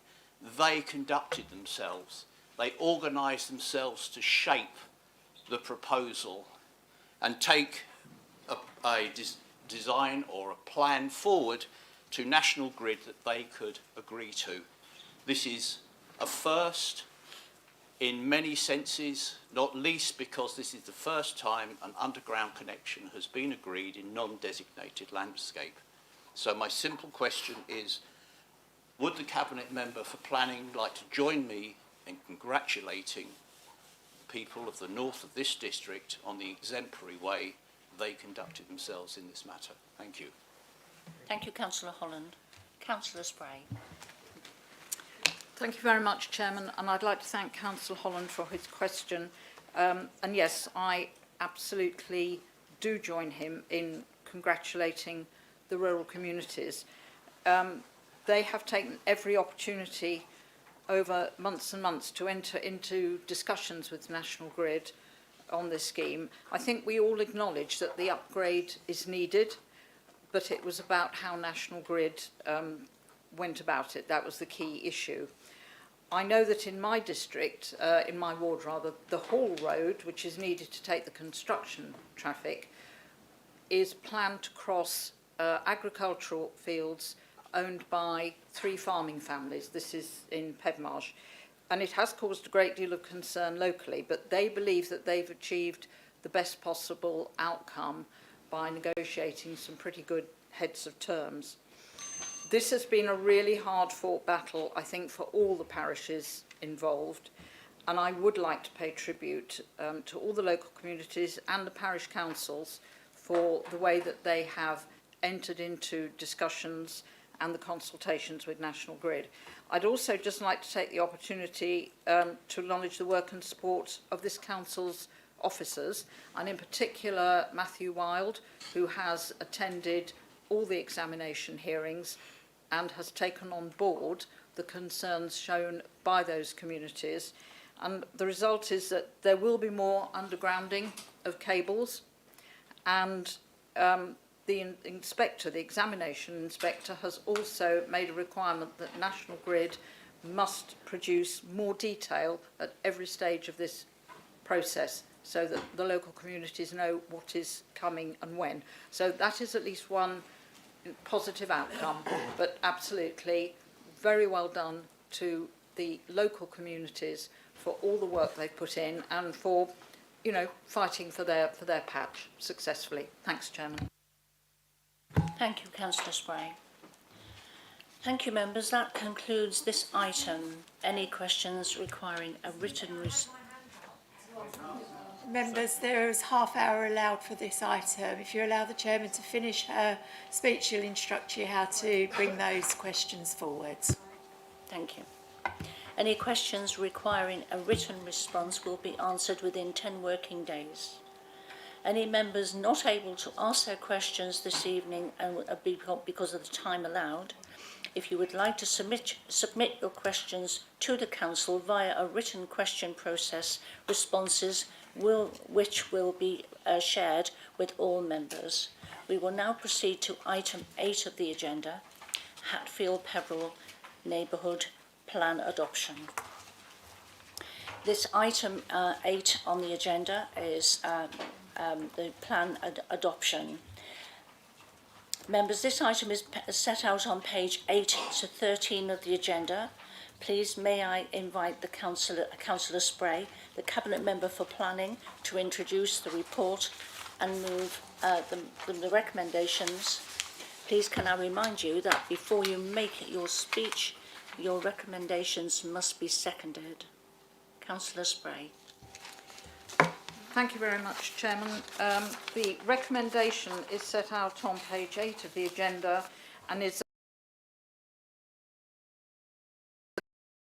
they conducted themselves, they organised themselves to shape the proposal and take a design or a plan forward to National Grid that they could agree to. This is a first in many senses, not least because this is the first time an underground connection has been agreed in non-designated landscape. So my simple question is, would the Cabinet Member for Planning like to join me in congratulating people of the north of this district on the exemplary way they conducted themselves in this matter? Thank you. Thank you, Councillor Holland. Councillor Spray. Thank you very much, Chairman, and I'd like to thank Councillor Holland for his question. And yes, I absolutely do join him in congratulating the rural communities. They have taken every opportunity over months and months to enter into discussions with National Grid on this scheme. I think we all acknowledge that the upgrade is needed, but it was about how National Grid went about it. That was the key issue. I know that in my district, in my ward rather, the Hall Road, which is needed to take the construction traffic, is planned to cross agricultural fields owned by 3 farming families. This is in Pedmarsh. And it has caused a great deal of concern locally, but they believe that they've achieved the best possible outcome by negotiating some pretty good heads of terms. This has been a really hard-fought battle, I think, for all the parishes involved, and I would like to pay tribute to all the local communities and the parish councils for the way that they have entered into discussions and the consultations with National Grid. I'd also just like to take the opportunity to acknowledge the work and support of this council's officers, and in particular Matthew Wild, who has attended all the examination hearings and has taken on board the concerns shown by those communities. And the result is that there will be more undergrounding of cables, and the inspector, the examination inspector, has also made a requirement that National Grid must produce more detail at every stage of this process so that the local communities know what is coming and when. So that is at least one positive outcome, but absolutely very well done to the local communities for all the work they've put in and for, you know, fighting for their patch successfully. Thanks, Chairman. Thank you, Councillor Spray. Thank you, members. That concludes this item. Any questions requiring a written response? Members, there is half hour allowed for this item. If you allow the chairman to finish her speech, she'll instruct you how to bring those questions forward. Thank you. Any questions requiring a written response will be answered within 10 working days. Any members not able to ask their questions this evening and because of the time allowed, if you would like to submit your questions to the Council via a written question process, responses which will be shared with all members. We will now proceed to item 8 of the agenda, Hatfield Peveril Neighbourhood Plan Adoption. This item 8 on the agenda is the plan adoption. Members, this item is set out on page 8 to 13 of the agenda. Please may I invite the Councillor Spray, the Cabinet Member for Planning, to introduce the report and move the recommendations. Please can I remind you that before you make your speech, your recommendations must be seconded. Councillor Spray. Thank you very much, Chairman. The recommendation is set out on page 8 of the agenda and is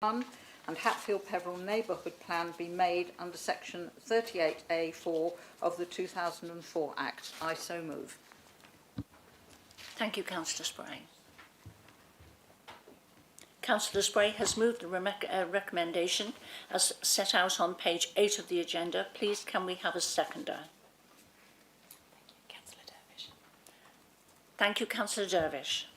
and Hatfield Peveril Neighbourhood Plan be made under section 38A4 of the 2004 Act. I so move. Thank you, Councillor Spray. Councillor Spray has moved the recommendation as set out on page 8 of the agenda. Please can we have a seconder? Councillor Dervish. Thank you, Councillor Dervish.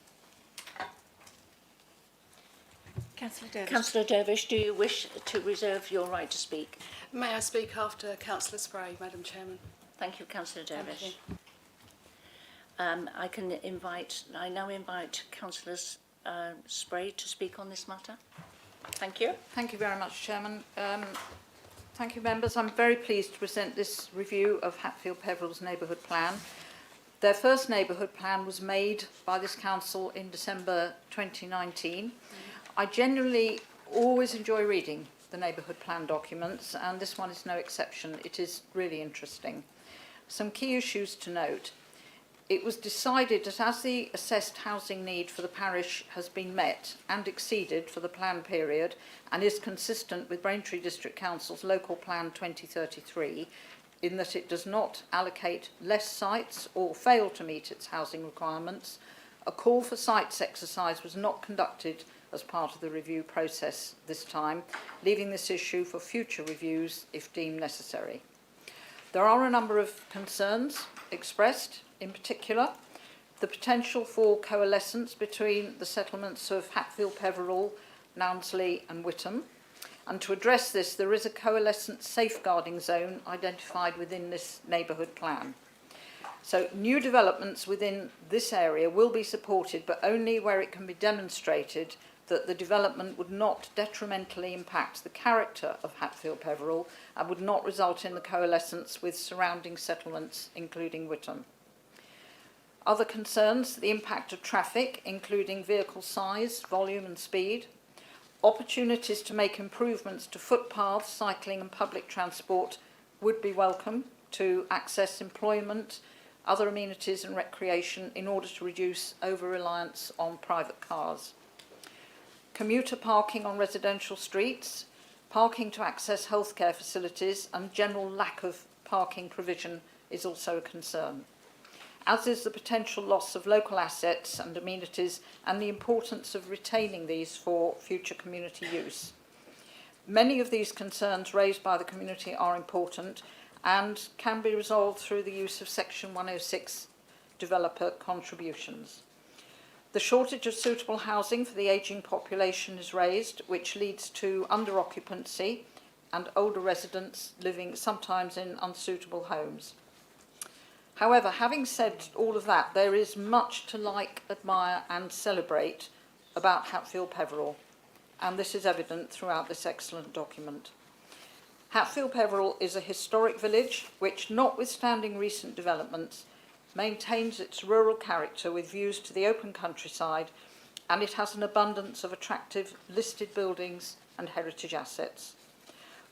Councillor Dervish. Councillor Dervish, do you wish to reserve your right to speak? May I speak after Councillor Spray, Madam Chairman? Thank you, Councillor Dervish. Thank you. I now invite Councillor Spray to speak on this matter. Thank you. Thank you very much, Chairman. Thank you, members. I'm very pleased to present this review of Hatfield Peveril's neighbourhood plan. Their first neighbourhood plan was made by this council in December 2019. I generally always enjoy reading the neighbourhood plan documents, and this one is no exception. It is really interesting. Some key issues to note. It was decided that as the assessed housing need for the parish has been met and exceeded for the plan period and is consistent with Braintree District Council's Local Plan 2033 in that it does not allocate less sites or fail to meet its housing requirements, a call for sites exercise was not conducted as part of the review process this time, leaving this issue for future reviews if deemed necessary. There are a number of concerns expressed, in particular the potential for coalescence between the settlements of Hatfield Peveril, Nounsley and Witham, and to address this there is a coalescent safeguarding zone identified within this neighbourhood plan. So new developments within this area will be supported, but only where it can be demonstrated that the development would not detrimentally impact the character of Hatfield Peveril and would not result in the coalescence with surrounding settlements, including Witham. Other concerns, the impact of traffic, including vehicle size, volume and speed, opportunities to make improvements to footpaths, cycling and public transport would be welcome to access employment, other amenities and recreation in order to reduce over-reliance on private cars. Commuter parking on residential streets, parking to access healthcare facilities and general lack of parking provision is also a concern, as is the potential loss of local assets and amenities and the importance of retaining these for future community use. Many of these concerns raised by the community are important and can be resolved through the use of Section 106 developer contributions. The shortage of suitable housing for the ageing population is raised, which leads to under-occupancy and older residents living sometimes in unsuitable homes. However, having said all of that, there is much to like, admire and celebrate about Hatfield Peveril, and this is evident throughout this excellent document. Hatfield Peveril is a historic village which, notwithstanding recent developments, maintains its rural character with views to the open countryside, and it has an abundance of attractive listed buildings and heritage assets.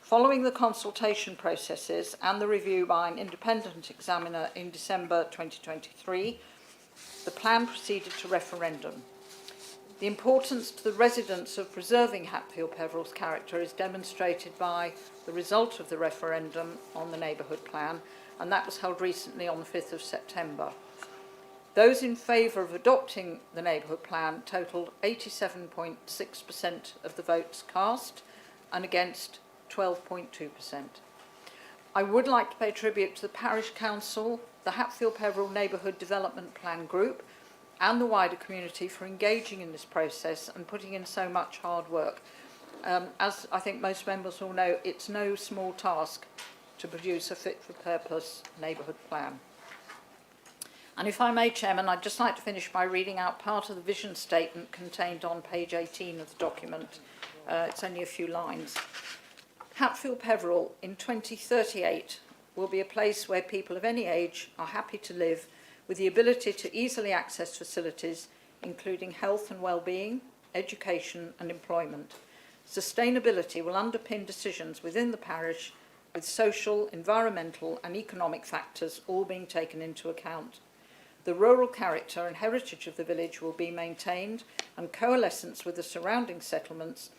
Following the consultation processes and the review by an independent examiner in December 2023, the plan proceeded to referendum. The importance to the residents of preserving Hatfield Peveril's character is demonstrated by the result of the referendum on the neighbourhood plan, and that was held recently on the 5th of September. Those in favour of adopting the neighbourhood plan totalled 87.6% of the votes cast and against 12.2%. I would like to pay tribute to the Parish Council, the Hatfield Peveril Neighbourhood Development Plan Group and the wider community for engaging in this process and putting in so much hard work. As I think most members will know, it's no small task to produce a fit-for-purpose neighbourhood plan. And if I may, Chairman, I'd just like to finish by reading out part of the vision statement contained on page 18 of the document. It's only a few lines. Hatfield Peveril in 2038 will be a place where people of any age are happy to live, with the ability to easily access facilities including health and well-being, education and employment. Sustainability will underpin decisions within the parish, with social, environmental and economic factors all being taken into account. The rural character and heritage of the village will be maintained, and coalescence with the surrounding settlements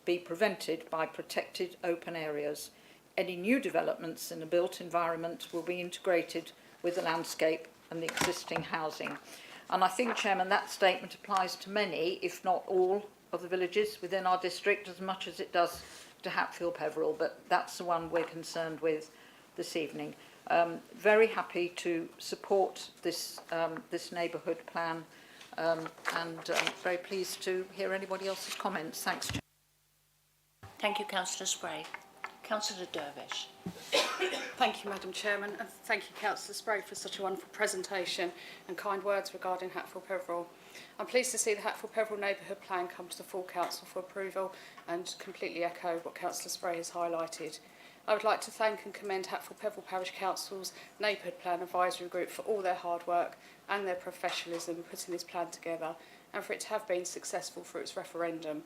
be prevented by protected open areas. Any new developments in a built environment will be integrated with the landscape and the existing housing. And I think, Chairman, that statement applies to many, if not all, of the villages within our district, as much as it does to Hatfield Peveril, but that's the one we're concerned with this evening. Very happy to support this, this neighbourhood plan, and very pleased to hear anybody else's comments. Thanks, Chair. Thank you, Councillor Spray. Councillor Dervish. Thank you, Madam Chairman, and thank you, Councillor Spray, for such a wonderful presentation and kind words regarding Hatfield Peveril. I'm pleased to see the Hatfield Peveril Neighbourhood Plan come to the full Council for approval and completely echo what Councillor Spray has highlighted. I would like to thank and commend Hatfield Peveril Parish Council's Neighbourhood Plan Advisory Group for all their hard work and their professionalism in putting this plan together, and for it to have been successful for its referendum.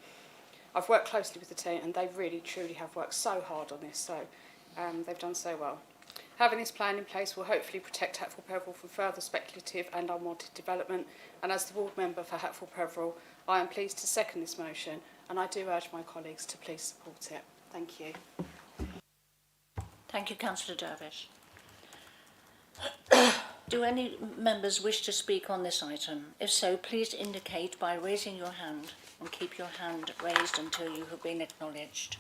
I've worked closely with the team and they really truly have worked so hard on this, so they've done so well. Having this plan in place will hopefully protect Hatfield Peveril from further speculative and unwanted development, and as the ward member for Hatfield Peveril, I am pleased to second this motion, and I do urge my colleagues to please support it. Thank you. Thank you, Councillor Dervish. Do any members wish to speak on this item? If so, please indicate by raising your hand, and keep your hand raised until you have been acknowledged.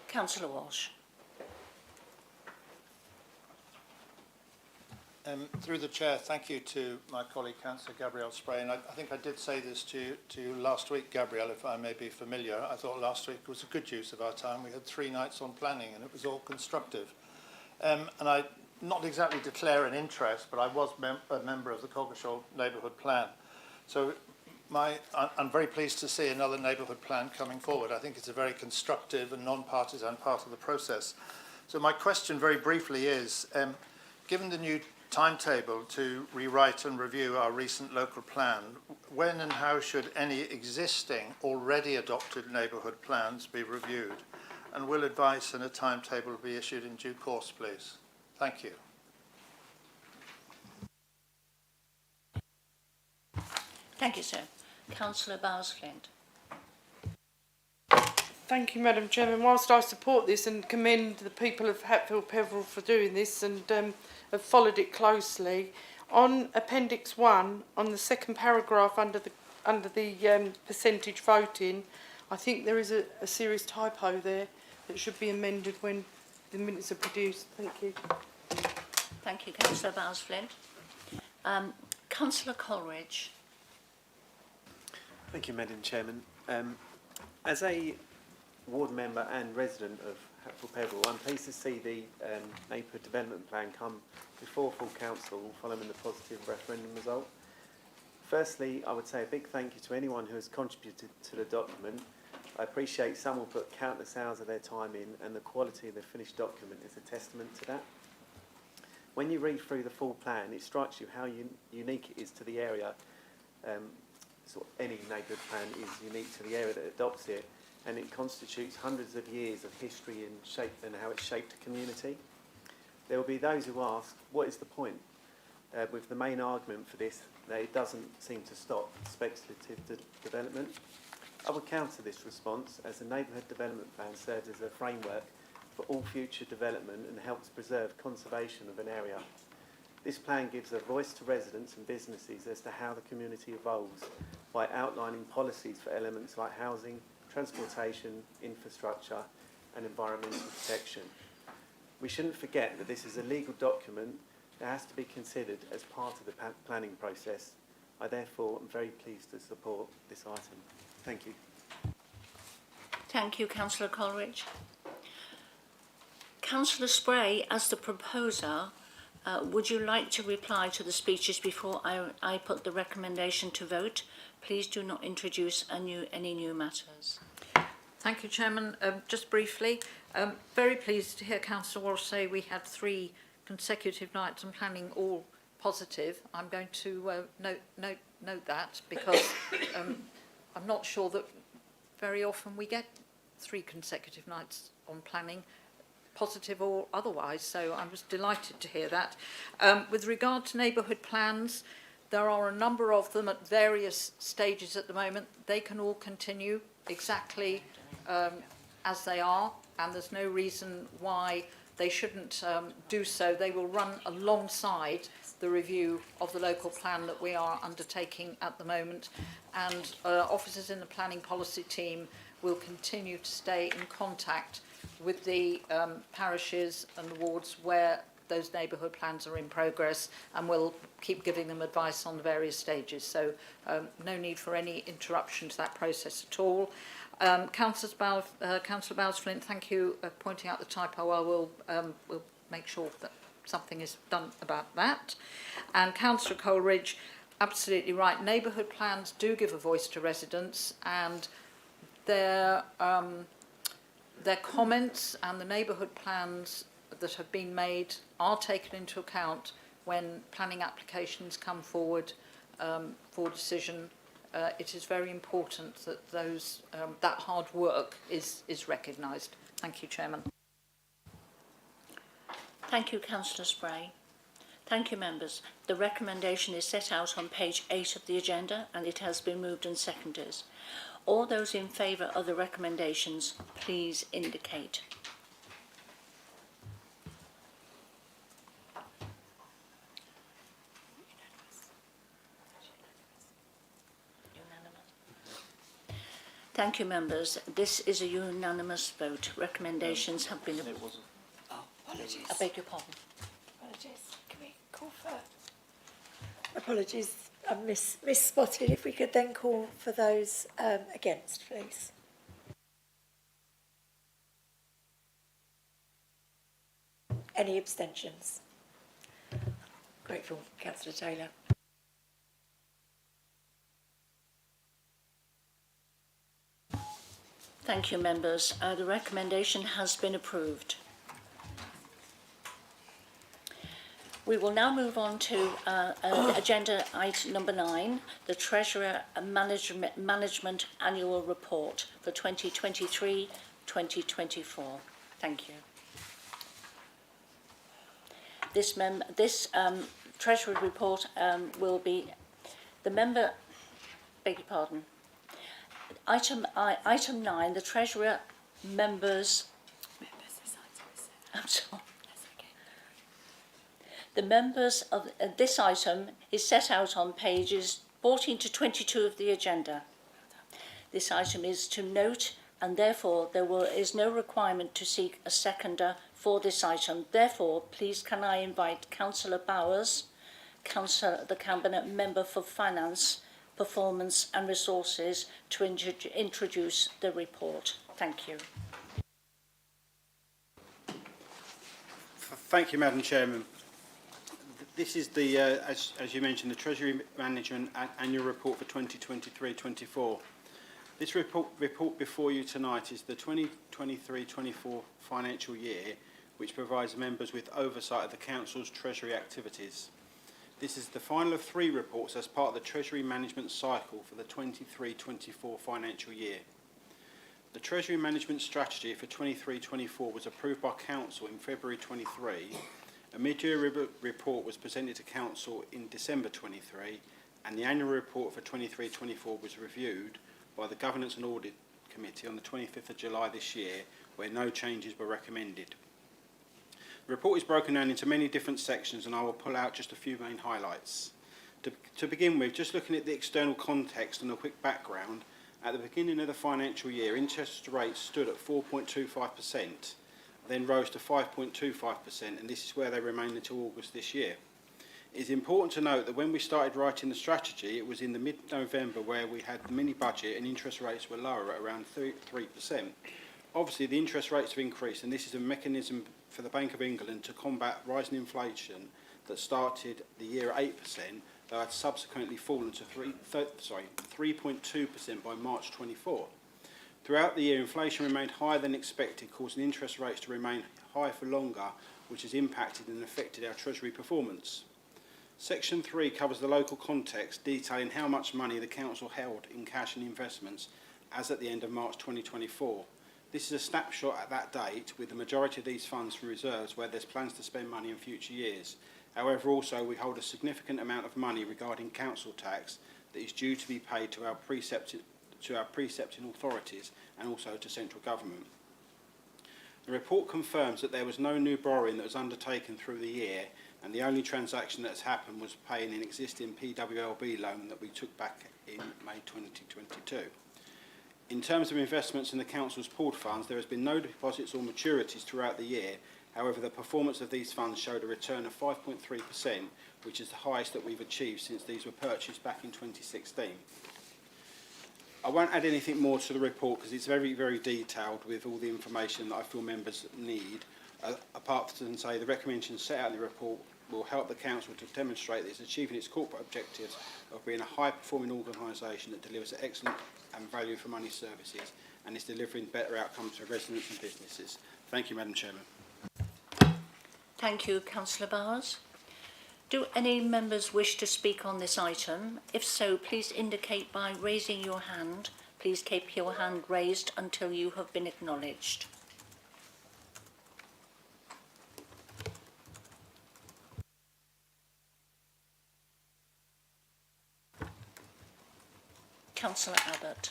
Councillor Walsh. Through the Chair, thank you to my colleague Councillor Gabrielle Spray, and I think I did say this to you last week, Gabrielle, if I may be familiar. I thought last week was a good use of our time. We had 3 nights on planning and it was all constructive. And I not exactly declare an interest, but I was a member of the Coggeshall Neighbourhood Plan. So I'm very pleased to see another neighbourhood plan coming forward. I think it's a very constructive and non-partisan part of the process. So my question very briefly is, given the new timetable to rewrite and review our recent local plan, when and how should any existing already adopted neighbourhood plans be reviewed? And will advice and a timetable be issued in due course, please? Thank you. Thank you, sir. Councillor Bowes-Flint. Thank you, Madam Chairman. Whilst I support this and commend the people of Hatfield Peveril for doing this and have followed it closely, on Appendix 1, on the second paragraph under the percentage voting, I think there is a serious typo there that should be amended when the minutes are produced. Thank you. Thank you, Councillor Bowles-Flynn. Councillor Coleridge. Thank you, Madam Chairman. As a ward member and resident of Hatfield Peveril, I'm pleased to see the neighbourhood development plan come before full council following the positive referendum result. Firstly, I would say a big thank you to anyone who has contributed to the document. I appreciate some will put countless hours of their time in, and the quality of the finished document is a testament to that. When you read through the full plan, it strikes you how unique it is to the area. Sort of any neighbourhood plan is unique to the area that adopts it, and it constitutes hundreds of years of history and how it's shaped a community. There will be those who ask, what is the point? With the main argument for this, that it doesn't seem to stop speculative development. I would counter this response as the neighbourhood development plan serves as a framework for all future development and helps preserve conservation of an area. This plan gives a voice to residents and businesses as to how the community evolves by outlining policies for elements like housing, transportation, infrastructure and environmental protection. We shouldn't forget that this is a legal document that has to be considered as part of the planning process. I therefore am very pleased to support this item. Thank you. Thank you, Councillor Coleridge. Councillor Spray, as the proposer, would you like to reply to the speeches before I put the recommendation to vote? Please do not introduce any new matters. Thank you, Chairman. Just briefly, very pleased to hear Councillor Walsh say we had 3 consecutive nights on planning, all positive. I'm going to note that because I'm not sure that very often we get 3 consecutive nights on planning, positive or otherwise, so I was delighted to hear that. With regard to neighbourhood plans, there are a number of them at various stages at the moment. They can all continue exactly as they are, and there's no reason why they shouldn't do so. They will run alongside the review of the local plan that we are undertaking at the moment, and officers in the planning policy team will continue to stay in contact with the parishes and the wards where those neighbourhood plans are in progress, and we'll keep giving them advice on the various stages. So no need for any interruption to that process at all. Councillor Bowles-Flint, thank you for pointing out the typo. I will we'll make sure that something is done about that. And Councillor Coleridge, absolutely right. Neighbourhood plans do give a voice to residents, and their comments and the neighbourhood plans that have been made are taken into account when planning applications come forward for decision. It is very important that that hard work is recognised. Thank you, Chairman. Thank you, Councillor Spray. Thank you, members. The recommendation is set out on page 8 of the agenda, and it has been moved and seconded. All those in favour of the recommendations, please indicate. Thank you, members. This is a unanimous vote. Recommendations have been... It wasn't. Oh, apologies. I beg your pardon. Apologies. Can we call for... Apologies, I misspotted. If we could then call for those against, please. Any abstentions? Grateful, Councillor Taylor. Thank you, members. The recommendation has been approved. We will now move on to agenda item number 9, the Treasurer Management Annual Report for 2023-2024. Thank you. This Treasury report will be the member. Beg your pardon. Item 9, the Treasurer members. I'm sorry. The members of this item is set out on pages 14 to 22 of the agenda. This item is to note, and therefore is no requirement to seek a seconder for this item. Therefore, please can I invite Councillor Bowers, the Cabinet Member for Finance, Performance and Resources, to introduce the report. Thank you. Thank you, Madam Chairman. This is the, as you mentioned, the Treasury Management Annual Report for 2023-24. This report before you tonight is the 2023-24 financial year, which provides members with oversight of the Council's Treasury activities. This is the final of 3 reports as part of the Treasury Management cycle for the 23-24 financial year. The Treasury Management Strategy for 23-24 was approved by Council in February 23. A mid-year report was presented to Council in December 23, and the annual report for 23-24 was reviewed by the Governance and Audit Committee on the 25th of July this year, where no changes were recommended. The report is broken down into many different sections, and I will pull out just a few main highlights. To begin with, just looking at the external context and a quick background, at the beginning of the financial year, interest rates stood at 4.25%, then rose to 5.25%, and this is where they remain until August this year. It is important to note that when we started writing the strategy, it was in the mid-November where we had the mini-budget and interest rates were lower at around 3%. Obviously, the interest rates have increased, and this is a mechanism for the Bank of England to combat rising inflation that started the year at 8%, though had subsequently fallen to 3.2% by March 24. Throughout the year, inflation remained higher than expected, causing interest rates to remain high for longer, which has impacted and affected our Treasury performance. Section 3 covers the local context, detailing how much money the Council held in cash and investments as at the end of March 2024. This is a snapshot at that date, with the majority of these funds from reserves where there's plans to spend money in future years. However, also we hold a significant amount of money regarding council tax that is due to be paid to our precepting authorities and also to central government. The report confirms that there was no new borrowing that was undertaken through the year, and the only transaction that has happened was paying an existing PWLB loan that we took back in May 2022. In terms of investments in the Council's pooled funds, there has been no deposits or maturities throughout the year. However, the performance of these funds showed a return of 5.3%, which is the highest that we've achieved since these were purchased back in 2016. I won't add anything more to the report because it's very, very detailed with all the information that I feel members need. Apart from say the recommendations set out in the report will help the Council to demonstrate that it's achieving its corporate objectives of being a high-performing organisation that delivers excellent and value for money services and is delivering better outcomes for residents and businesses. Thank you, Madam Chairman. Thank you, Councillor Bowers. Do any members wish to speak on this item? If so, please indicate by raising your hand. Please keep your hand raised until you have been acknowledged. Councillor Abbott.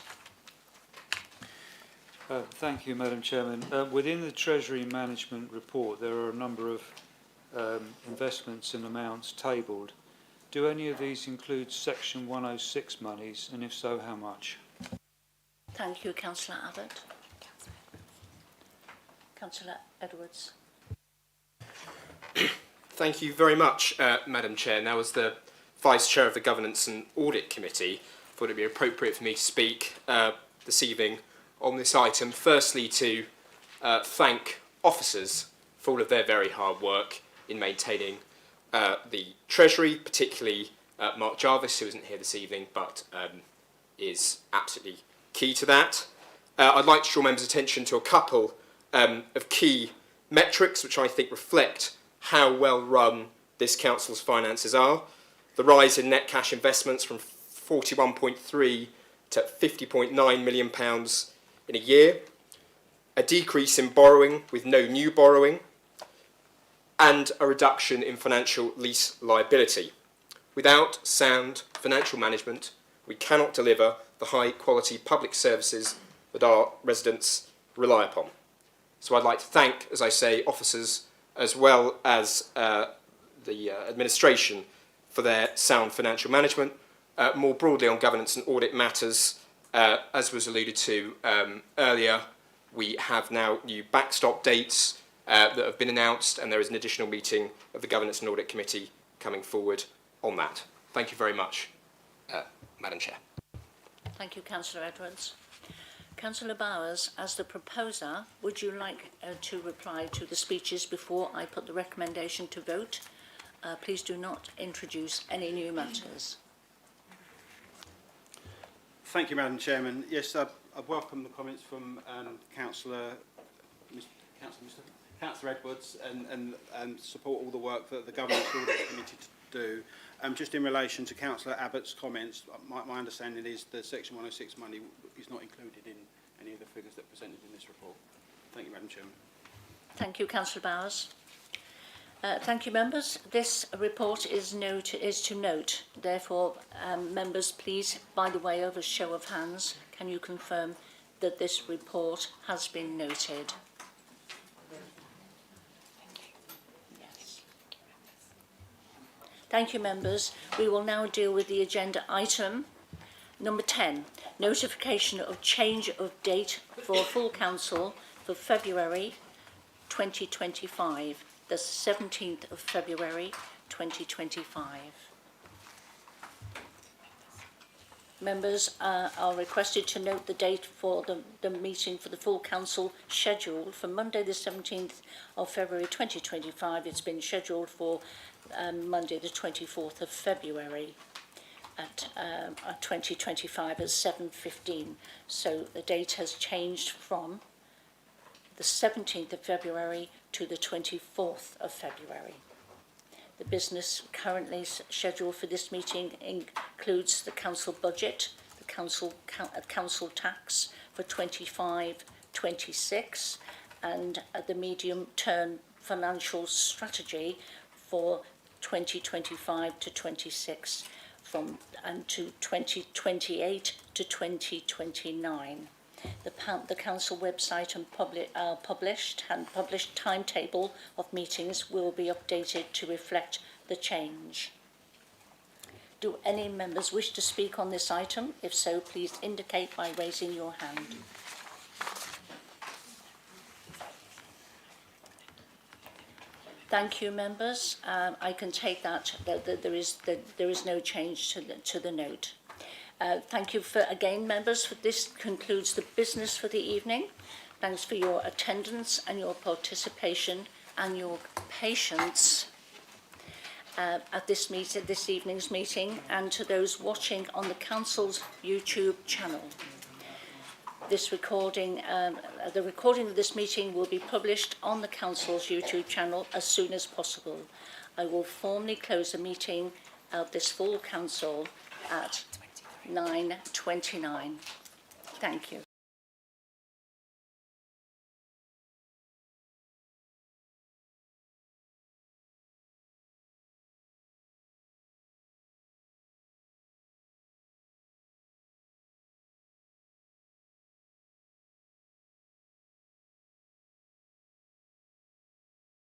Thank you, Madam Chairman. Within the Treasury Management Report, there are a number of investments and amounts tabled. Do any of these include Section 106 monies, and if so, how much? Thank you, Councillor Abbott. Councillor Edwards. Thank you very much, Madam Chair. Now, as the Vice Chair of the Governance and Audit Committee, I thought it would be appropriate for me to speak this evening on this item. Firstly, to thank officers for all of their very hard work in maintaining the Treasury, particularly Mark Jarvis, who isn't here this evening, but is absolutely key to that. I'd like to draw members' attention to a couple of key metrics which I think reflect how well run this Council's finances are. The rise in net cash investments from £41.3 to £50.9 million in a year, a decrease in borrowing with no new borrowing, and a reduction in financial lease liability. Without sound financial management, we cannot deliver the high quality public services that our residents rely upon. So I'd like to thank, as I say, officers as well as the administration for their sound financial management. More broadly on governance and audit matters, as was alluded to earlier, we have now new backstop dates that have been announced, and there is an additional meeting of the Governance and Audit Committee coming forward on that. Thank you very much, Madam Chair. Thank you, Councillor Edwards. Councillor Bowers, as the proposer, would you like to reply to the speeches before I put the recommendation to vote? Please do not introduce any new matters. Thank you, Madam Chairman. Yes, I welcome the comments from Councillor Edwards and support all the work that the Governance and Audit Committee do. Just in relation to Councillor Abbott's comments, my understanding is the Section 106 money is not included in any of the figures that are presented in this report. Thank you, Madam Chairman. Thank you, Councillor Bowers. Thank you, members. This report is to note. Therefore, members, please, by the way of a show of hands, can you confirm that this report has been noted? Yes. Thank you, members. We will now deal with the agenda item number 10, notification of change of date for full council for February 2025. The 17th of February 2025. Members are requested to note the date for the meeting for the full council scheduled for Monday the 17th of February 2025. It's been scheduled for Monday the 24th of February at 2025 at 7:15. So the date has changed from the 17th of February to the 24th of February. The business currently scheduled for this meeting includes the council budget, the council tax for 25-26, and the medium-term financial strategy for 2025 to 26, and to 2028 to 2029. The council website and published timetable of meetings will be updated to reflect the change. Do any members wish to speak on this item? If so, please indicate by raising your hand. Thank you, members. I can take that there is no change to the note. Thank you again, members. This concludes the business for the evening. Thanks for your attendance and your participation and your patience at this evening's meeting, and to those watching on the Council's YouTube channel. The recording of this meeting will be published on the Council's YouTube channel as soon as possible. I will formally close the meeting of this full Council at 9:29. Thank you.